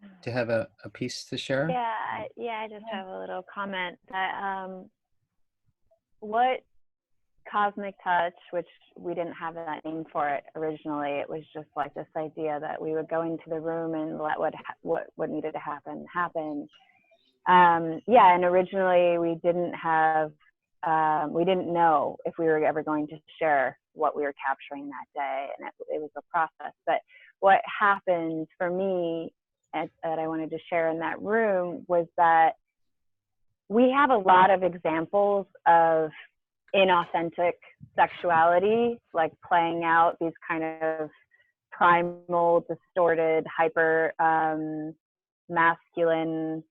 a piece to share? Yeah, I just have a little comment that what cosmic touch, which we didn't have that name for it originally, it was just like this idea that we would go into the room and let what needed to happen. And originally we didn't know if we were ever going to share what we were capturing that day, and it was a process. But what happened for me that I wanted to share in that room was that we have a lot of examples of inauthentic sexuality, like playing out these kind of primal, distorted, hyper masculine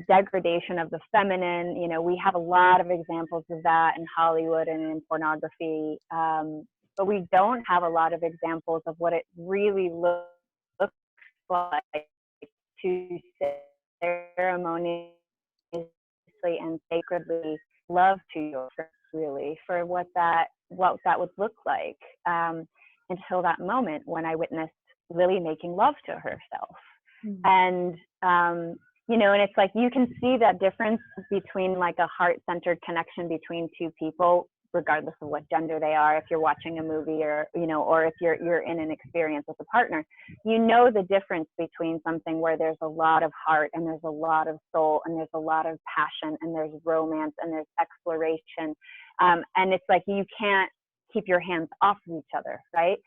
degradation of the feminine. We have a lot of examples of that in Hollywood and in pornography, but we don't have a lot of examples of what it really looks like to ceremoniously and sacredly love to yourself, really, for what that would look like, until that moment when I witnessed Lily making love to herself. And and it's like you can see that difference between like a heart-centered connection between two people, regardless of what gender they are. If you're watching a movie or if you're in an experience with a partner, the difference between something where there's a lot of heart and there's a lot of soul and there's a lot of passion and there's romance and there's exploration, and it's like you can't keep your hands off of each other, right?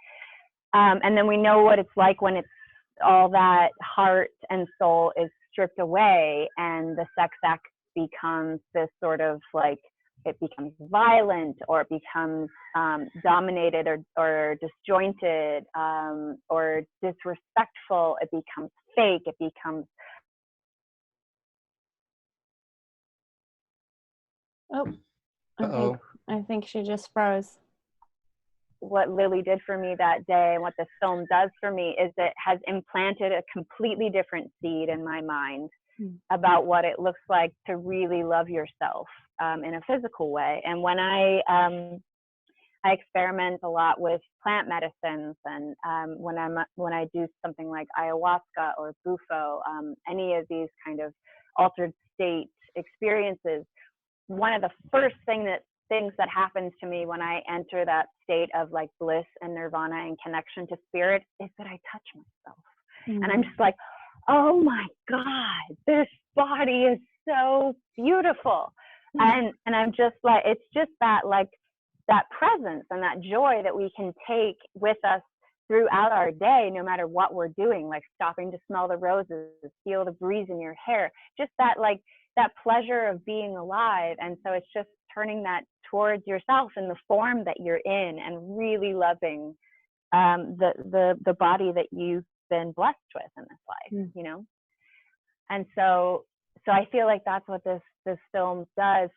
And then we know what it's like when it's all that heart and soul is stripped away and the sex act becomes this sort of like, it becomes violent, or it becomes dominated or disjointed, or disrespectful. It becomes fake. It becomes. I think she just froze. What Lily did for me that day and what the film does for me is it has implanted a completely different seed in my mind about what it looks like to really love yourself in a physical way. And when I experiment a lot with plant medicines, and when I do something like ayahuasca or bufo, any of these kind of altered state experiences, one of the first things that happens to me when I enter that state of like bliss and nirvana and connection to spirit is that I touch myself. And I'm just like, oh my God, this body is so beautiful. And I'm just like, it's just that like that presence and that joy that we can take with us throughout our day, no matter what we're doing, like stopping to smell the roses, feel the breeze in your hair, just that like that pleasure of being alive. And so it's just turning that towards yourself in the form that you're in and really loving the body that you've been blessed with in this life, And so I feel like that's what this film does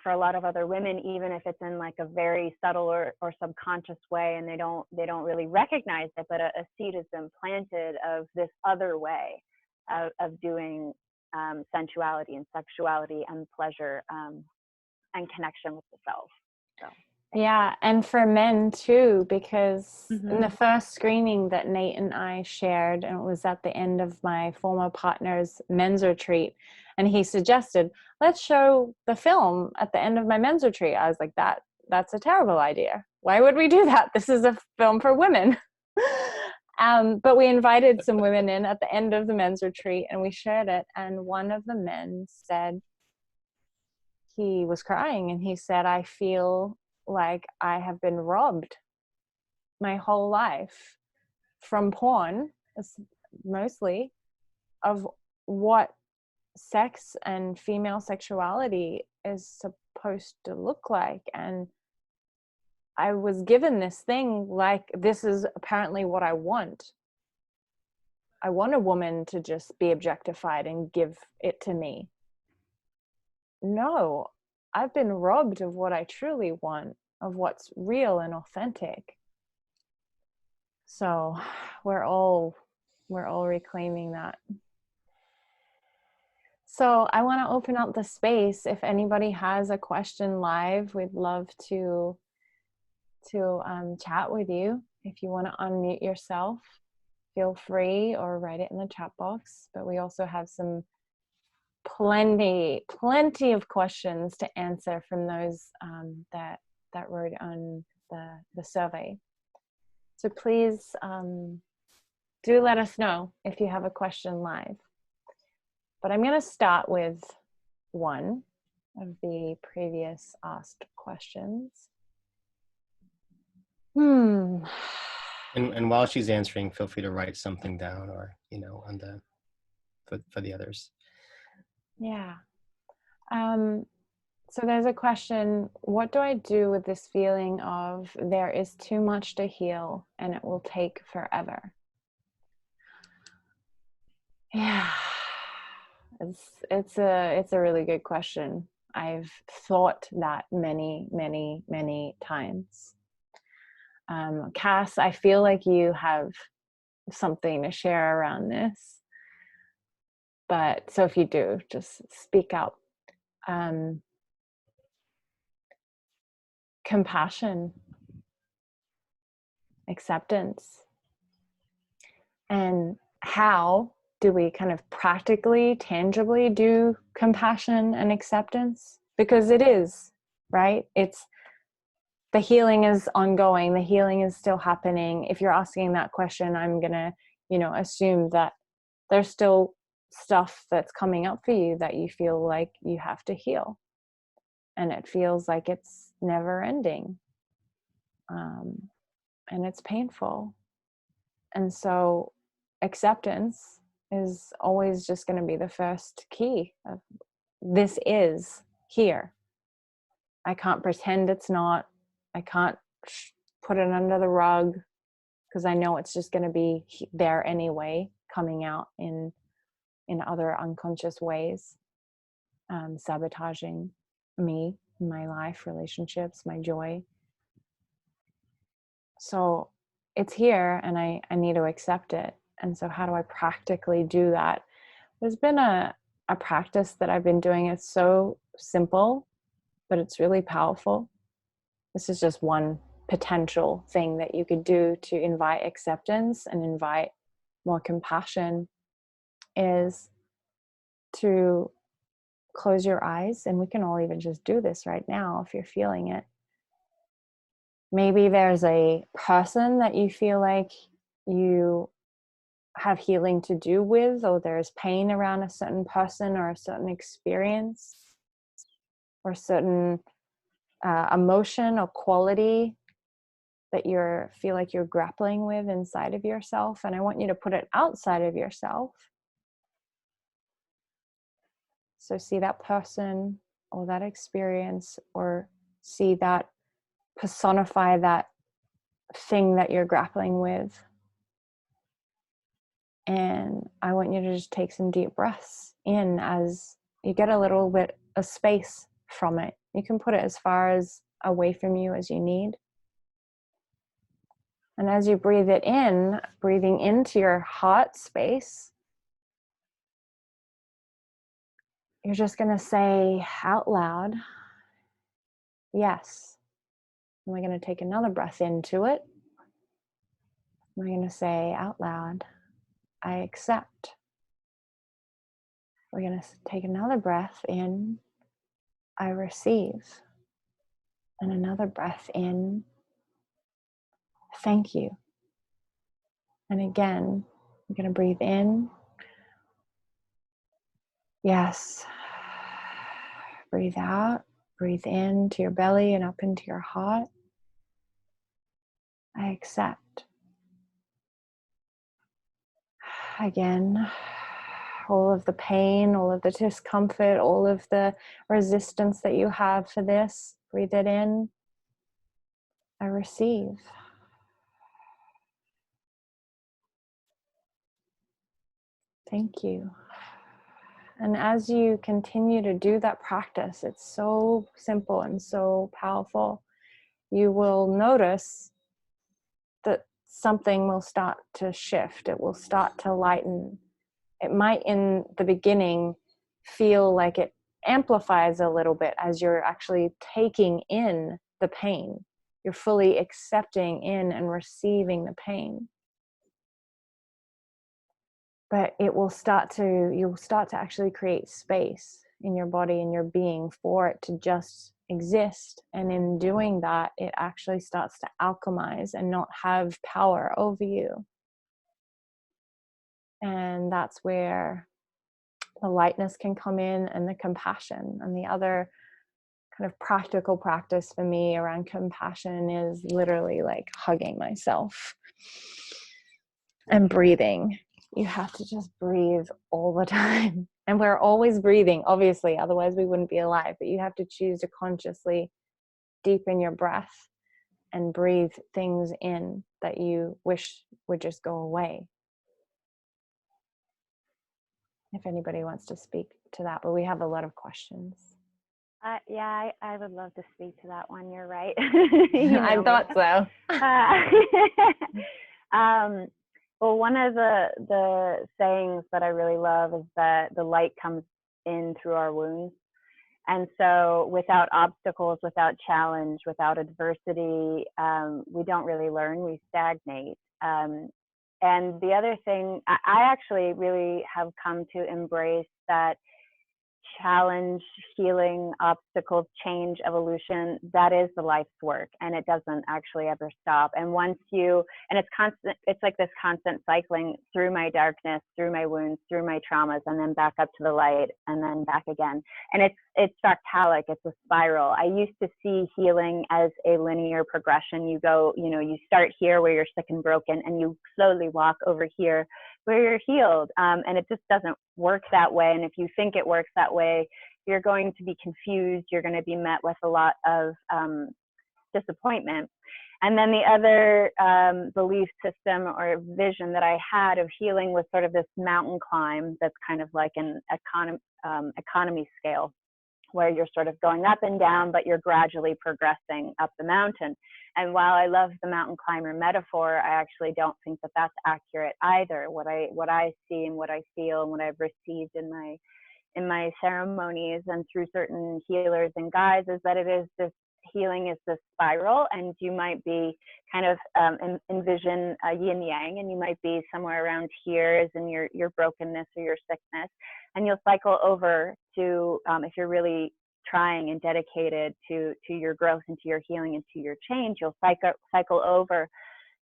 for a lot of other women, even if it's in like a very subtle or subconscious way, and they don't really recognize it, but a seed has been planted of this other way of doing sensuality and sexuality and pleasure and connection with the self. So. Yeah, and for men too, because in the first screening that Nate and I shared, and it was at the end of my former partner's men's retreat, and he suggested, let's show the film at the end of my men's retreat. I was like, that's a terrible idea. Why would we do that? This is a film for women. But we invited some women in at the end of the men's retreat and we shared it. And one of the men said, he was crying and he said, I feel like I have been robbed my whole life from porn, mostly, of what sex and female sexuality is supposed to look like. And I was given this thing like, this is apparently what I want. I want a woman to just be objectified and give it to me. No, I've been robbed of what I truly want, of what's real and authentic. So we're all reclaiming that. So I want to open up the space. If anybody has a question live, we'd love to chat with you. If you want to unmute yourself, feel free, or write it in the chat box. But we also have plenty of questions to answer from those that wrote on the survey. So please do let us know if you have a question live. But I'm going to start with one of the previous asked questions. And while she's answering, feel free to write something down, or on the for the others. Yeah. So there's a question: what do I do with this feeling of there is too much to heal and it will take forever? Yeah. It's a really good question. I've thought that many times. Cass, I feel like you have something to share around this. But so if you do, just speak out. Compassion, acceptance. And how do we kind of practically, tangibly do compassion and acceptance? Because it is, right? The healing is ongoing. The healing is still happening. If you're asking that question, I'm going to, assume that there's still stuff that's coming up for you that you feel like you have to heal. And it feels like it's never ending. And it's painful. And so acceptance is always just going to be the first key of, this is here. I can't pretend it's not. I can't put it under the rug, because I know it's just going to be there anyway, coming out in other unconscious ways, sabotaging me, my life, relationships, my joy. So it's here, and I need to accept it. And so how do I practically do that? There's been a practice that I've been doing. It's so simple, but it's really powerful. This is just one potential thing that you could do to invite acceptance and invite more compassion, is to close your eyes. And we can all even just do this right now if you're feeling it. Maybe there's a person that you feel like you have healing to do with, or there's pain around a certain person or a certain experience or certain emotion or quality that you feel like you're grappling with inside of yourself. And I want you to put it outside of yourself. So see that person or that experience, or see that, personify that thing that you're grappling with. And I want you to just take some deep breaths in as you get a little bit of space from it. You can put it as far as away from you as you need. And as you breathe it in, breathing into your heart space, you're just going to say out loud, yes. And we're going to take another breath into it. We're going to say out loud, I accept. We're going to take another breath in, I receive. And another breath in, thank you. And again, we're going to breathe in, yes. breathe out. Breathe in to your belly and up into your heart. I accept. Again, all of the pain, all of the discomfort, all of the resistance that you have for this, breathe it in. I receive. Thank you. And as you continue to do that practice, it's so simple and so powerful, you will notice that something will start to shift. It will start to lighten. It might in the beginning feel like it amplifies a little bit as you're actually taking in the pain. You're fully accepting in and receiving the pain. But you'll start to actually create space in your body and your being for it to just exist. And in doing that, it actually starts to alchemize and not have power over you. And that's where the lightness can come in, and the compassion. And the other kind of practical practice for me around compassion is literally like hugging myself and breathing. You have to just breathe all the time. And we're always breathing, obviously, otherwise we wouldn't be alive. But you have to choose to consciously deepen your breath and breathe things in that you wish would just go away. If anybody wants to speak to that, but we have a lot of questions. Yeah, I would love to speak to that one. You're right. I thought so. Well, one of the sayings that I really love is that the light comes in through our wounds. And so without obstacles, without challenge, without adversity, we don't really learn, we stagnate. And the other thing, I actually really have come to embrace that challenge, healing, obstacles, change, evolution, that is the life's work, and it doesn't actually ever stop. And once it's constant, it's like this constant cycling through my darkness, through my wounds, through my traumas, and then back up to the light, and then back again. And it's fractalic, it's a spiral. I used to see healing as a linear progression. You start here where you're sick and broken, and you slowly walk over here where you're healed. And it just doesn't work that way. And if you think it works that way, you're going to be confused. You're going to be met with a lot of disappointment. And then the other belief system or vision that I had of healing was sort of this mountain climb that's kind of like an economy scale, where you're sort of going up and down, but you're gradually progressing up the mountain. And while I love the mountain climber metaphor, I actually don't think that that's accurate either. What I see and what I feel and what I've received in my ceremonies and through certain healers and guides is that it is this healing is this spiral, and you might be kind of envision yin yang, and you might be somewhere around here as in your brokenness or your sickness, and you'll cycle over to if you're really trying and dedicated to your growth and to your healing and to your change, you'll cycle over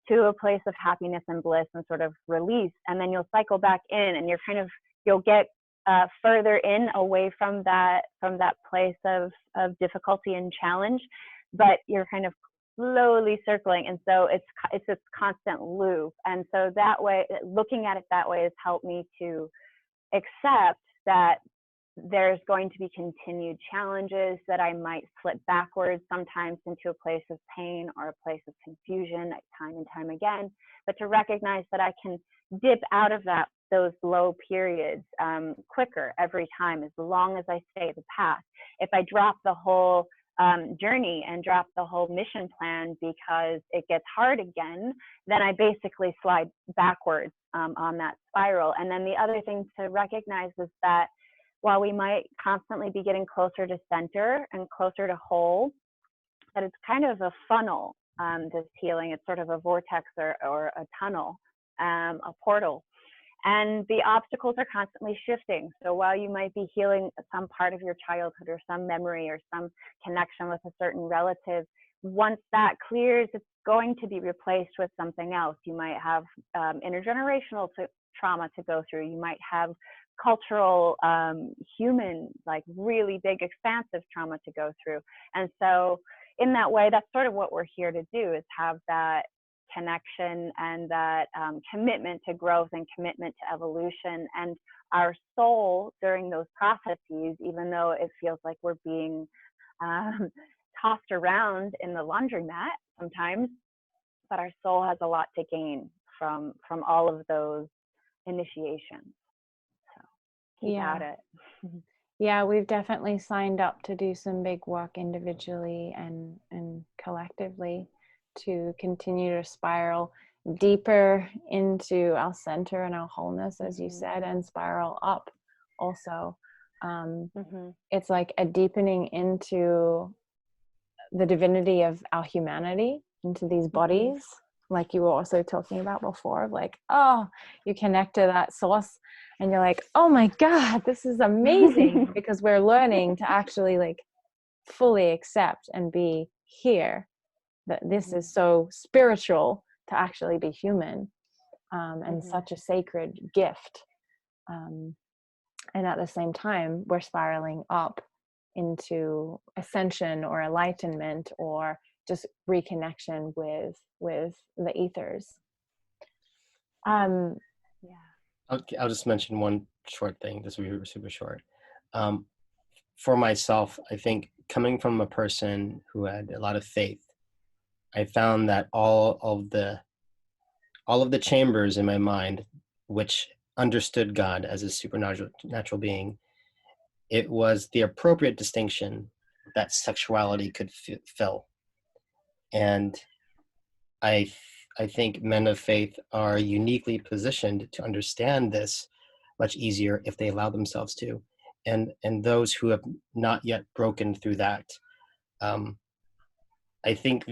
to a place of happiness and bliss and sort of release, and then you'll cycle back in, and you'll get further in away from that place of difficulty and challenge, but you're kind of slowly circling, and so it's this constant loop. And so that way, looking at it that way has helped me to accept that there's going to be continued challenges, that I might slip backwards sometimes into a place of pain or a place of confusion time and time again, but to recognize that I can dip out of those low periods quicker every time, as long as I stay the path. If I drop the whole journey and drop the whole mission plan because it gets hard again, then I basically slide backwards on that spiral. And then the other thing to recognize is that while we might constantly be getting closer to center and closer to whole, that it's kind of a funnel, this healing. It's sort of a vortex or a tunnel, a portal. And the obstacles are constantly shifting. So while you might be healing some part of your childhood or some memory or some connection with a certain relative, once that clears, it's going to be replaced with something else. You might have intergenerational trauma to go through. You might have cultural, human, like really big, expansive trauma to go through. And so in that way, that's sort of what we're here to do, is have that connection and that commitment to growth and commitment to evolution. And our soul during those processes, even though it feels like we're being tossed around in the laundromat sometimes, but our soul has a lot to gain from all of those initiations. So keep at it. Yeah, we've definitely signed up to do some big work individually and collectively to continue to spiral deeper into our center and our wholeness, as you said, and spiral up also. It's like a deepening into the divinity of our humanity, into these bodies, like you were also talking about before, of like, oh, you connect to that source and you're like, oh my God, this is amazing, because we're learning to actually like fully accept and be here, that this is so spiritual to actually be human, and such a sacred gift. And at the same time, we're spiraling up into ascension or enlightenment or just reconnection with the ethers. I'll just mention one short thing. This will be super short. For myself, I think coming from a person who had a lot of faith, I found that all of the chambers in my mind, which understood God as a supernatural being, it was the appropriate distinction that sexuality could fill. And I think men of faith are uniquely positioned to understand this much easier if they allow themselves to. And those who have not yet broken through that, I think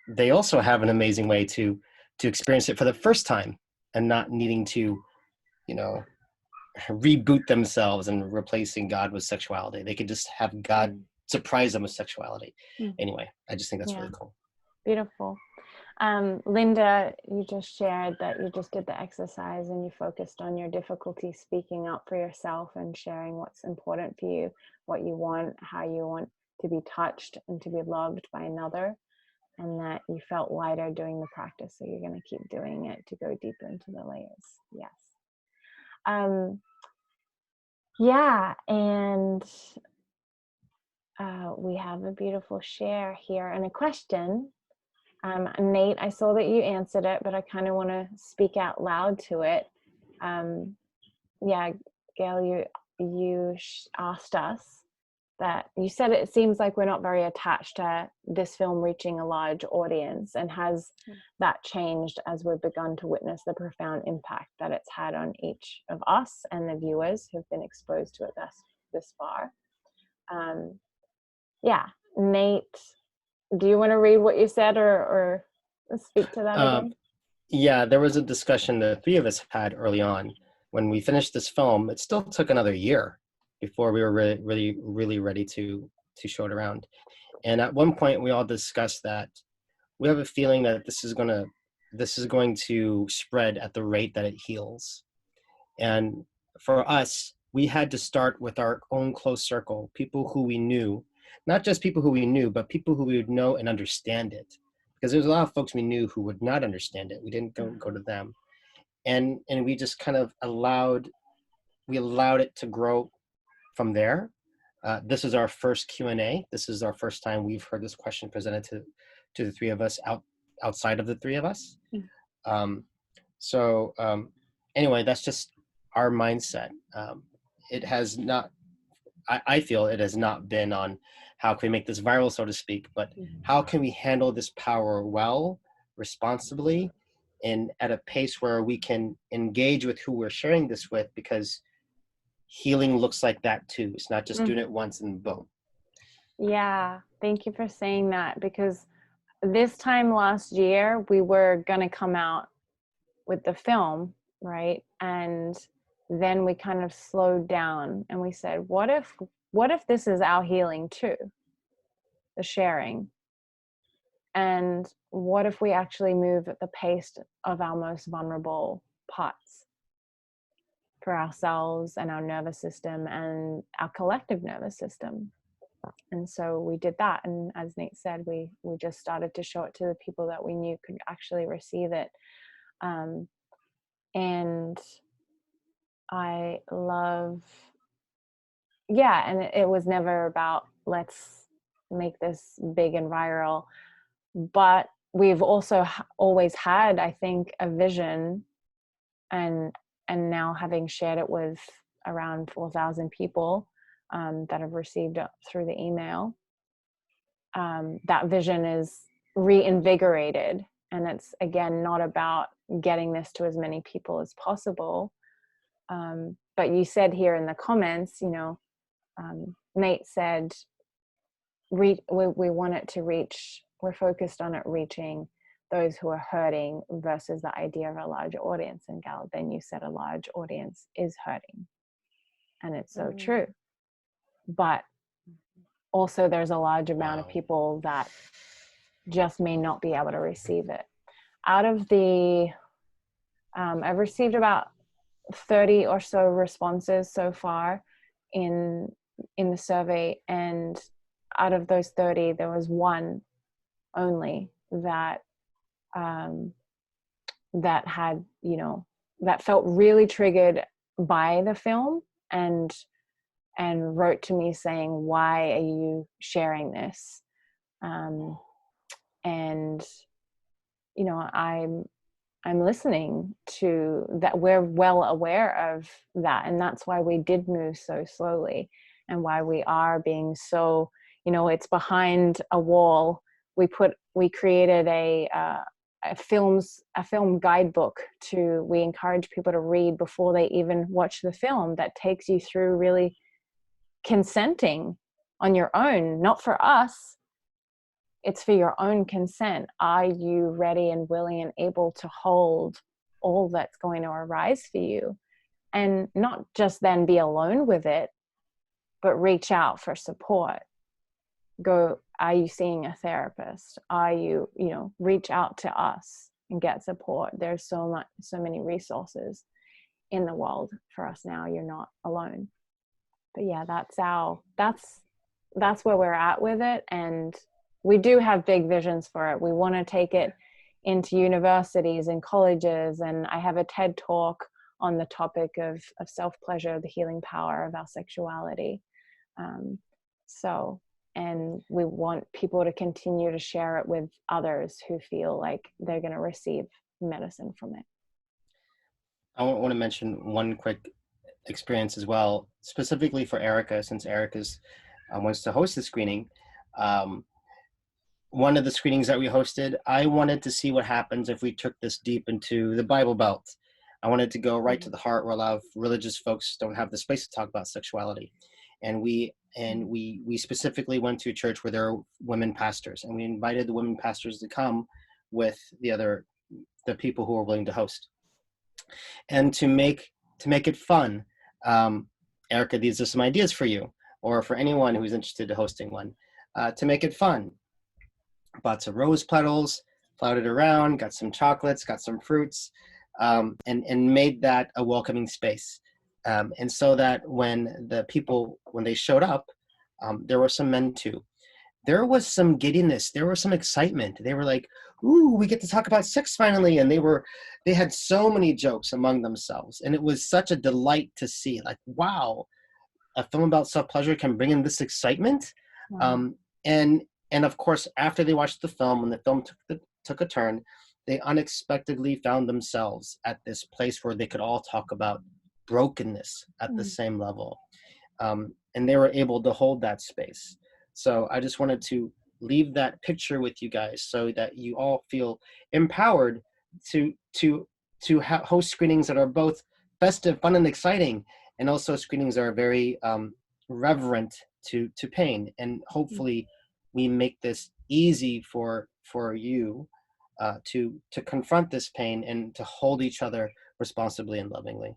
they also have an amazing way to experience it for the first time and not needing to, reboot themselves and replacing God with sexuality. They could just have God surprise them with sexuality. Anyway, I just think that's really cool. Beautiful. Linda, you just shared that you just did the exercise and you focused on your difficulty speaking up for yourself and sharing what's important for you, what you want, how you want to be touched and to be loved by another, and that you felt lighter doing the practice. So you're going to keep doing it to go deeper into the layers. Yes. And we have a beautiful share here and a question. Nate, I saw that you answered it, but I kind of want to speak out loud to it. Gail, you asked us that, you said it seems like we're not very attached to this film reaching a large audience, and has that changed as we've begun to witness the profound impact that it's had on each of us and the viewers who've been exposed to it this far? Nate, do you want to read what you said or speak to that again? Yeah, there was a discussion the three of us had early on. When we finished this film, it still took another year before we were really ready to show it around. And at one point, we all discussed that we have a feeling that this is going to spread at the rate that it heals. And for us, we had to start with our own close circle, people who we knew, not just people who we knew, but people who we would know and understand it. Because there's a lot of folks we knew who would not understand it. We didn't go to them. And we just kind of allowed it to grow from there. This is our first Q&A. This is our first time we've heard this question presented to the three of us outside of the three of us. Anyway, that's just our mindset. It has not, I feel it has not been on how can we make this viral, so to speak, but how can we handle this power well, responsibly, and at a pace where we can engage with who we're sharing this with, because healing looks like that too. It's not just doing it once and boom. Yeah, thank you for saying that, because this time last year, we were going to come out with the film, right? And then we kind of slowed down and we said, what if this is our healing too? The sharing. And what if we actually move at the pace of our most vulnerable parts? for ourselves and our nervous system and our collective nervous system. And so we did that. And as Nate said, we just started to show it to the people that we knew could actually receive it. And I love, and it was never about let's make this big and viral, but we've also always had, I think, a vision, and now having shared it with around 4,000 people that have received it through the email, that vision is reinvigorated. And it's, again, not about getting this to as many people as possible. But you said here in the comments, Nate said, we want it to reach, we're focused on it reaching those who are hurting versus the idea of a large audience. And Gal, then you said a large audience is hurting. And it's so true. But also there's a large amount of people that just may not be able to receive it. Out of the, I've received about 30 or so responses so far in the survey, and out of those 30 there was one only that that had, that felt really triggered by the film and wrote to me saying, why are you sharing this? And I'm listening to that. We're well aware of that, and that's why we did move so slowly, and why we are being so, it's behind a wall. We created a film guidebook we encourage people to read before they even watch the film, that takes you through really consenting on your own, not for us. It's for your own consent. Are you ready and willing and able to hold all that's going to arise for you? And not just then be alone with it, but reach out for support. Go, are you seeing a therapist? Are you, reach out to us and get support. There's so many resources in the world for us now. You're not alone. But yeah, that's where we're at with it. And we do have big visions for it. We want to take it into universities and colleges. And I have a TED talk on the topic of self-pleasure, the healing power of our sexuality. And we want people to continue to share it with others who feel like they're going to receive medicine from it. I want to mention one quick experience as well, specifically for Erica, since Erica's wants to host the screening. One of the screenings that we hosted, I wanted to see what happens if we took this deep into the Bible Belt. I wanted to go right to the heart, where a lot of religious folks don't have the space to talk about sexuality. And we specifically went to a church where there are women pastors, and we invited the women pastors to come with the people who are willing to host. And to make it fun, Erica, these are some ideas for you, or for anyone who's interested in hosting one. To make it fun, bought some rose petals, flouted around, got some chocolates, got some fruits, and made that a welcoming space. And so that when they showed up, there were some men too. There was some giddiness. There was some excitement. They were like, "Ooh, we get to talk about sex finally!" And they had so many jokes among themselves, and it was such a delight to see. Like, wow, a film about self-pleasure can bring in this excitement. Wow. And of course, after they watched the film, when the film took a turn, they unexpectedly found themselves at this place where they could all talk about brokenness at the same level. And they were able to hold that space. So I just wanted to leave that picture with you guys so that you all feel empowered to host screenings that are both festive, fun, and exciting, and also screenings that are very reverent to pain. And hopefully we make this easy for you to confront this pain and to hold each other responsibly and lovingly.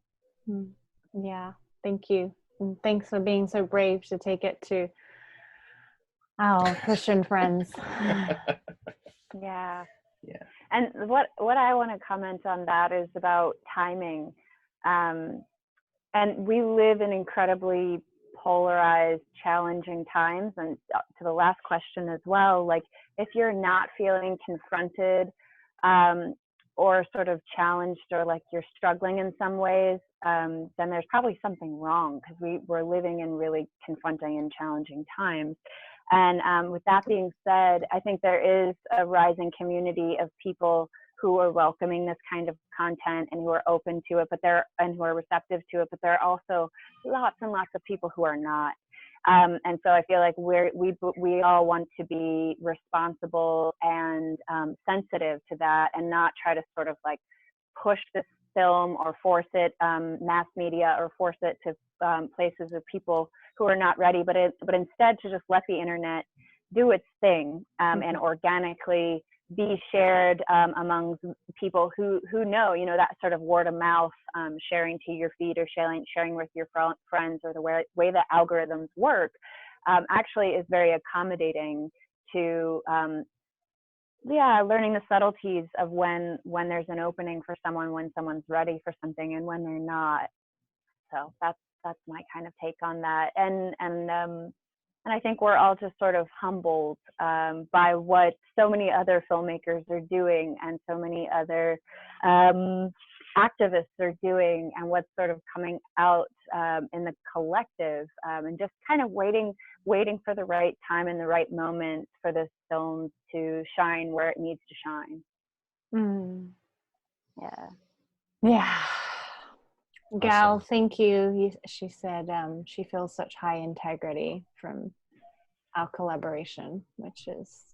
Yeah, thank you. And thanks for being so brave to take it to our Christian friends. Yeah. And what I want to comment on that is about timing. and we live in incredibly polarized, challenging times. And to the last question as well, like if you're not feeling confronted or sort of challenged, or like you're struggling in some ways, then there's probably something wrong, because we're living in really confronting and challenging times. And with that being said, I think there is a rising community of people who are welcoming this kind of content and who are open to it, and who are receptive to it. But there are also lots and lots of people who are not. And so I feel like we all want to be responsible and sensitive to that, and not try to sort of like push this film or force it, mass media, or force it to places of people who are not ready, but instead to just let the internet do its thing, and organically be shared among people who know, that sort of word of mouth, sharing to your feed, or sharing with your friends, or the way the algorithms work, actually is very accommodating to learning the subtleties of when there's an opening for someone, when someone's ready for something, and when they're not. So that's my kind of take on that. And I think we're all just sort of humbled by what so many other filmmakers are doing, and so many other activists are doing, and what's sort of coming out in the collective, and just kind of waiting for the right time and the right moment for this film to shine where it needs to shine. Yeah. Gal, Awesome. thank you. She said she feels such high integrity from our collaboration, which is,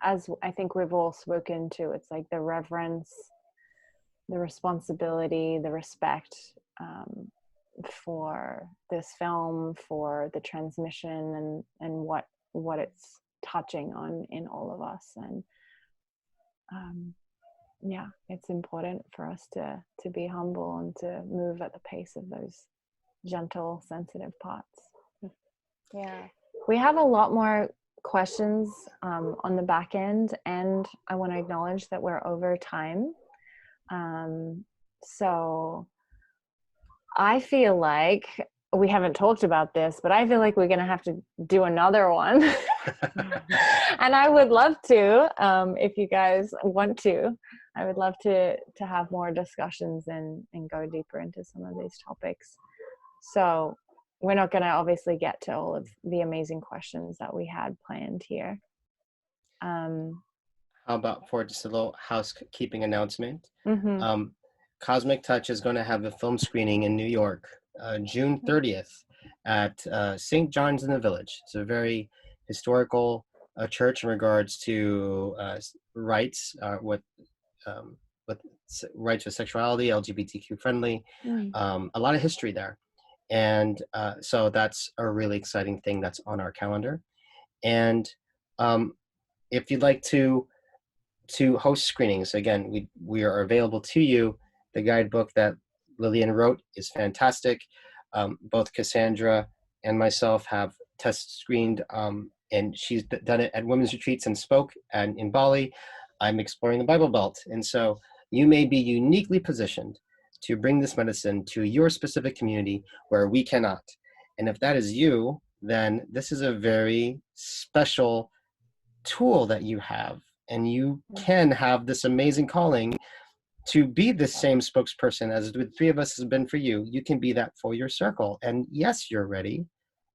as I think we've all spoken to, it's like the reverence, the responsibility, the respect for this film, for the transmission, and what it's touching on in all of us. And it's important for us to be humble and to move at the pace of those gentle, sensitive parts. Yeah. We have a lot more questions on the back end, and I want to acknowledge that we're over time. So I feel like we haven't talked about this, but I feel like we're going to have to do another one. And I would love to, if you guys want to, I would love to have more discussions and go deeper into some of these topics. So we're not going to obviously get to all of the amazing questions that we had planned here. How about for just a little housekeeping announcement? Mm-hmm. Cosmic Touch is going to have a film screening in New York, June 30th at St. John's in the Village. It's a very historical church in regards to rights with rights of sexuality, LGBTQ friendly, a lot of history there. And so that's a really exciting thing that's on our calendar. And if you'd like to host screenings, again, we are available to you. The guidebook that Lillian wrote is fantastic. Both Cassandra and myself have test screened, and she's done it at women's retreats and spoke, and in Bali. I'm exploring the Bible Belt. And so you may be uniquely positioned to bring this medicine to your specific community where we cannot. And if that is you, then this is a very special tool that you have, and you can have this amazing calling to be the same spokesperson as the three of us has been for you. You can be that for your circle. And yes, you're ready.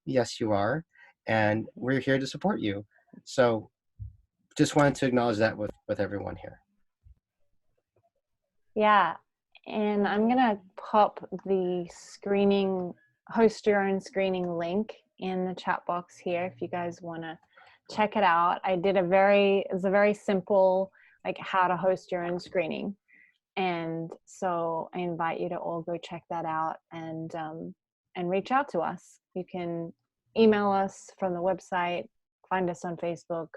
Yes, you are. And we're here to support you. So just wanted to acknowledge that with everyone here. Yeah. And I'm going to pop the host your own screening link in the chat box here if you guys want to check it out. I did it's a very simple, like how to host your own screening. And so I invite you to all go check that out and reach out to us. You can email us from the website, find us on Facebook,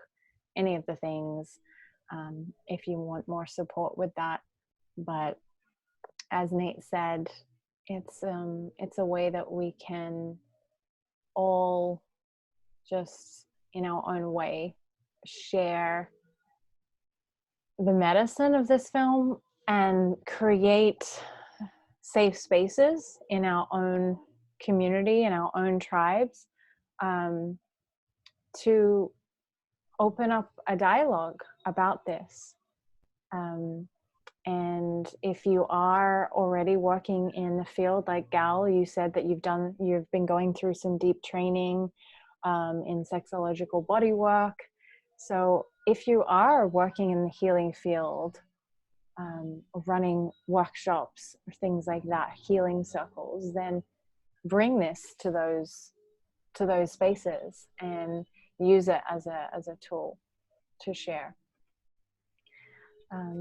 any of the things, if you want more support with that. But as Nate said, it's a way that we can all just in our own way share the medicine of this film and create safe spaces in our own community, in our own tribes, to open up a dialogue about this. And if you are already working in the field, like Gal, you said that you've been going through some deep training in sexological body work. So if you are working in the healing field, running workshops or things like that, healing circles, then bring this to those spaces and use it as a tool to share.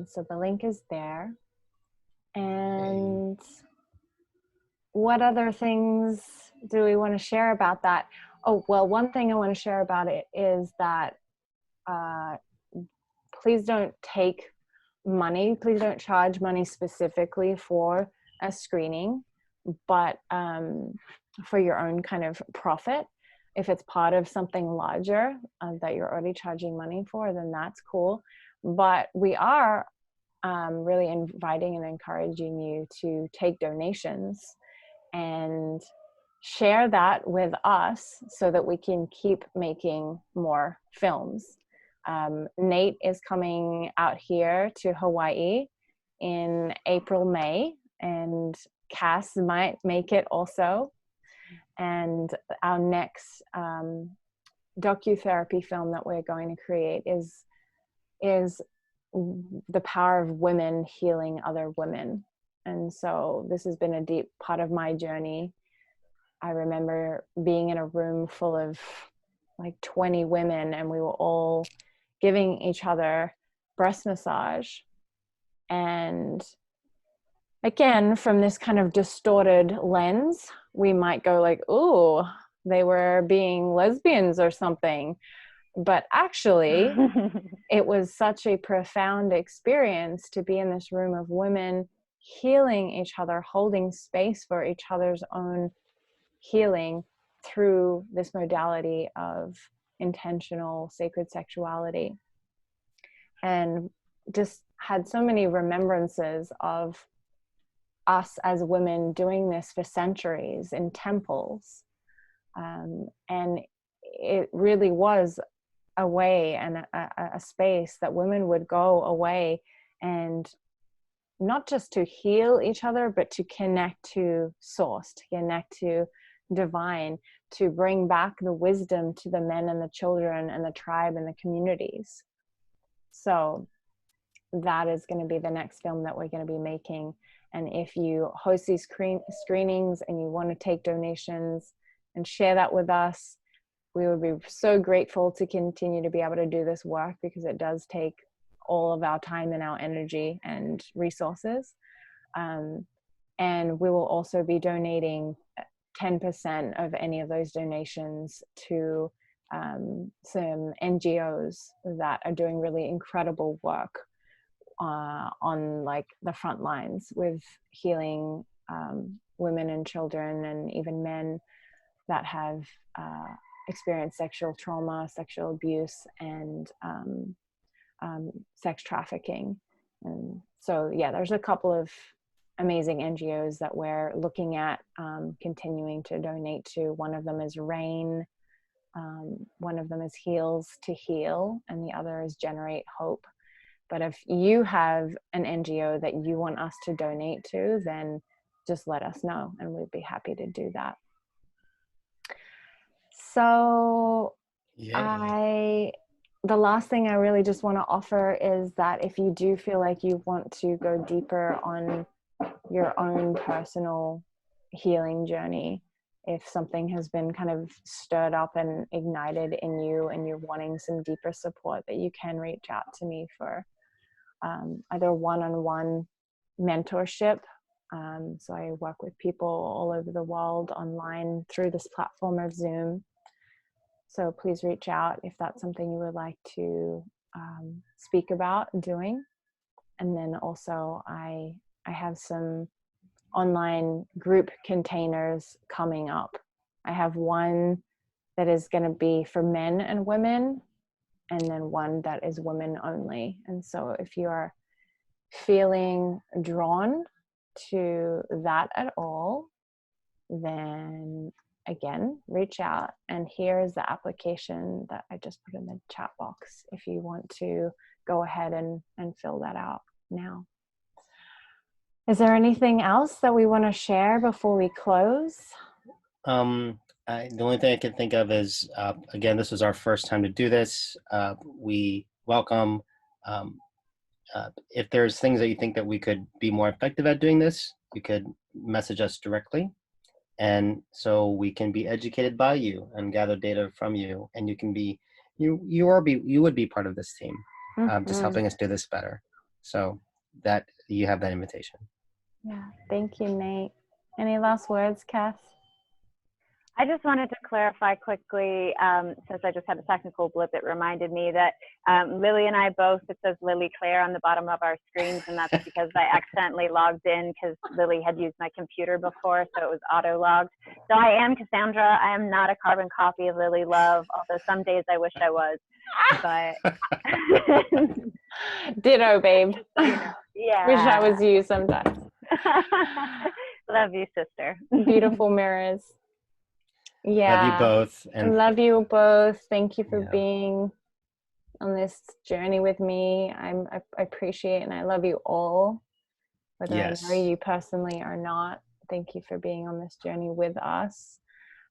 So the link is there. And what other things do we want to share about that? Oh, well, one thing I want to share about it is that please don't take money. Please don't charge money specifically for a screening, but for your own kind of profit. If it's part of something larger that you're already charging money for, then that's cool. But we are really inviting and encouraging you to take donations and share that with us so that we can keep making more films. Nate is coming out here to Hawaii in April, May, and Cass might make it also. And our next docu-therapy film that we're going to create is the power of women healing other women. And so this has been a deep part of my journey. I remember being in a room full of like 20 women, and we were all giving each other breast massage. And again, from this kind of distorted lens, we might go like, "Ooh, they were being lesbians or something." But actually, it was such a profound experience to be in this room of women healing each other, holding space for each other's own healing through this modality of intentional sacred sexuality. And just had so many remembrances of us as women doing this for centuries in temples. And it really was a way and a space that women would go away and not just to heal each other, but to connect to source, to connect to divine, to bring back the wisdom to the men and the children and the tribe and the communities. So that is going to be the next film that we're going to be making. And if you host these screenings and you want to take donations and share that with us, we would be so grateful to continue to be able to do this work, because it does take all of our time and our energy and resources. And we will also be donating 10% of any of those donations to some NGOs that are doing really incredible work on like the front lines with healing women and children and even men that have experienced sexual trauma, sexual abuse, and sex trafficking. And so, yeah, there's a couple of amazing NGOs that we're looking at continuing to donate to. One of them is RAIN, one of them is Heals to Heal, and the other is Generate Hope. But if you have an NGO that you want us to donate to, then just let us know and we'd be happy to do that. So the last thing I really just want to offer is that if you do feel like you want to go deeper on your own personal healing journey, if something has been kind of stirred up and ignited in you and you're wanting some deeper support, that you can reach out to me for either one-on-one mentorship. So I work with people all over the world online through this platform of Zoom. So please reach out if that's something you would like to speak about doing. And then also I have some online group containers coming up. I have one that is going to be for men and women, and then one that is women only. And so if you are feeling drawn to that at all, then again, reach out, and here is the application that I just put in the chat box if you want to go ahead and fill that out now. Is there anything else that we want to share before we close? The only thing I can think of is, again, this was our first time to do this. We welcome, if there's things that you think that we could be more effective at doing this, you could message us directly. And so we can be educated by you and gather data from you, and you can be, you would be part of this team, just helping us do this better. So that you have that invitation. Yeah, thank you, Nate. Any last words, Kath? I just wanted to clarify quickly, since I just had a technical blip, it reminded me that Lily and I both, it says Lily Claire on the bottom of our screens, and that's because I accidentally logged in because Lily had used my computer before, so it was auto-logged. So I am Cassandra. I am not a carbon copy of Lily Love, although some days I wish I was. But Ditto, babe. Yeah. Wish I was you sometimes. Love you, sister. Beautiful mirrors. Yeah. Love you both. And love you both. Thank you for being on this journey with me. I appreciate and I love you all, whether I know you personally or not. Thank you for being on this journey with us.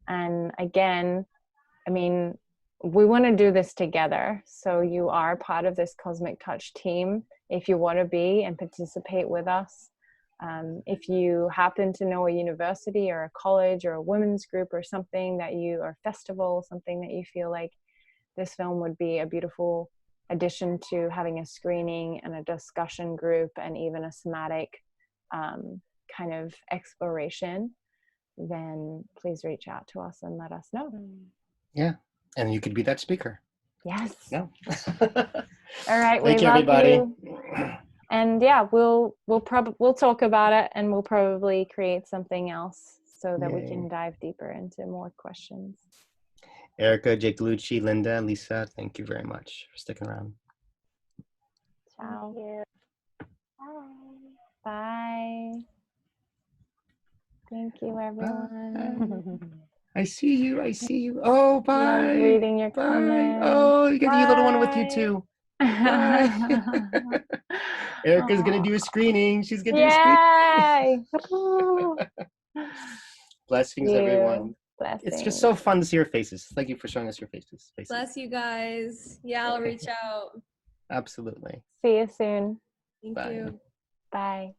And again, I mean, we want to do this together. So you are part of this Cosmic Touch team if you want to be and participate with us. If you happen to know a university or a college or a women's group or something that you, or festival, something that you feel like this film would be a beautiful addition to having a screening and a discussion group and even a somatic kind of exploration, then please reach out to us and let us know. Yeah, and you could be that speaker. Yes. No. All right. Thank we you, love everybody. you. And yeah, we'll talk about it, and we'll probably create something else so that we can dive deeper into more questions. Erica, Jake Lucci, Linda, Lisa, thank you very much for sticking around. Ciao. Thank you. Bye. Bye. Thank you, everyone. I see you. I see you. Oh, bye. Love reading your bye. comments. Oh, you get your little one with you Bye. too. Bye. Erica's going to do a screening. She's going to do a screening. Blessings, everyone. Blessings. It's just so fun to see your faces. Thank you for showing us your faces. Bless you guys. Yeah, I'll reach out. Absolutely. See you soon. Thank Bye. you. Bye.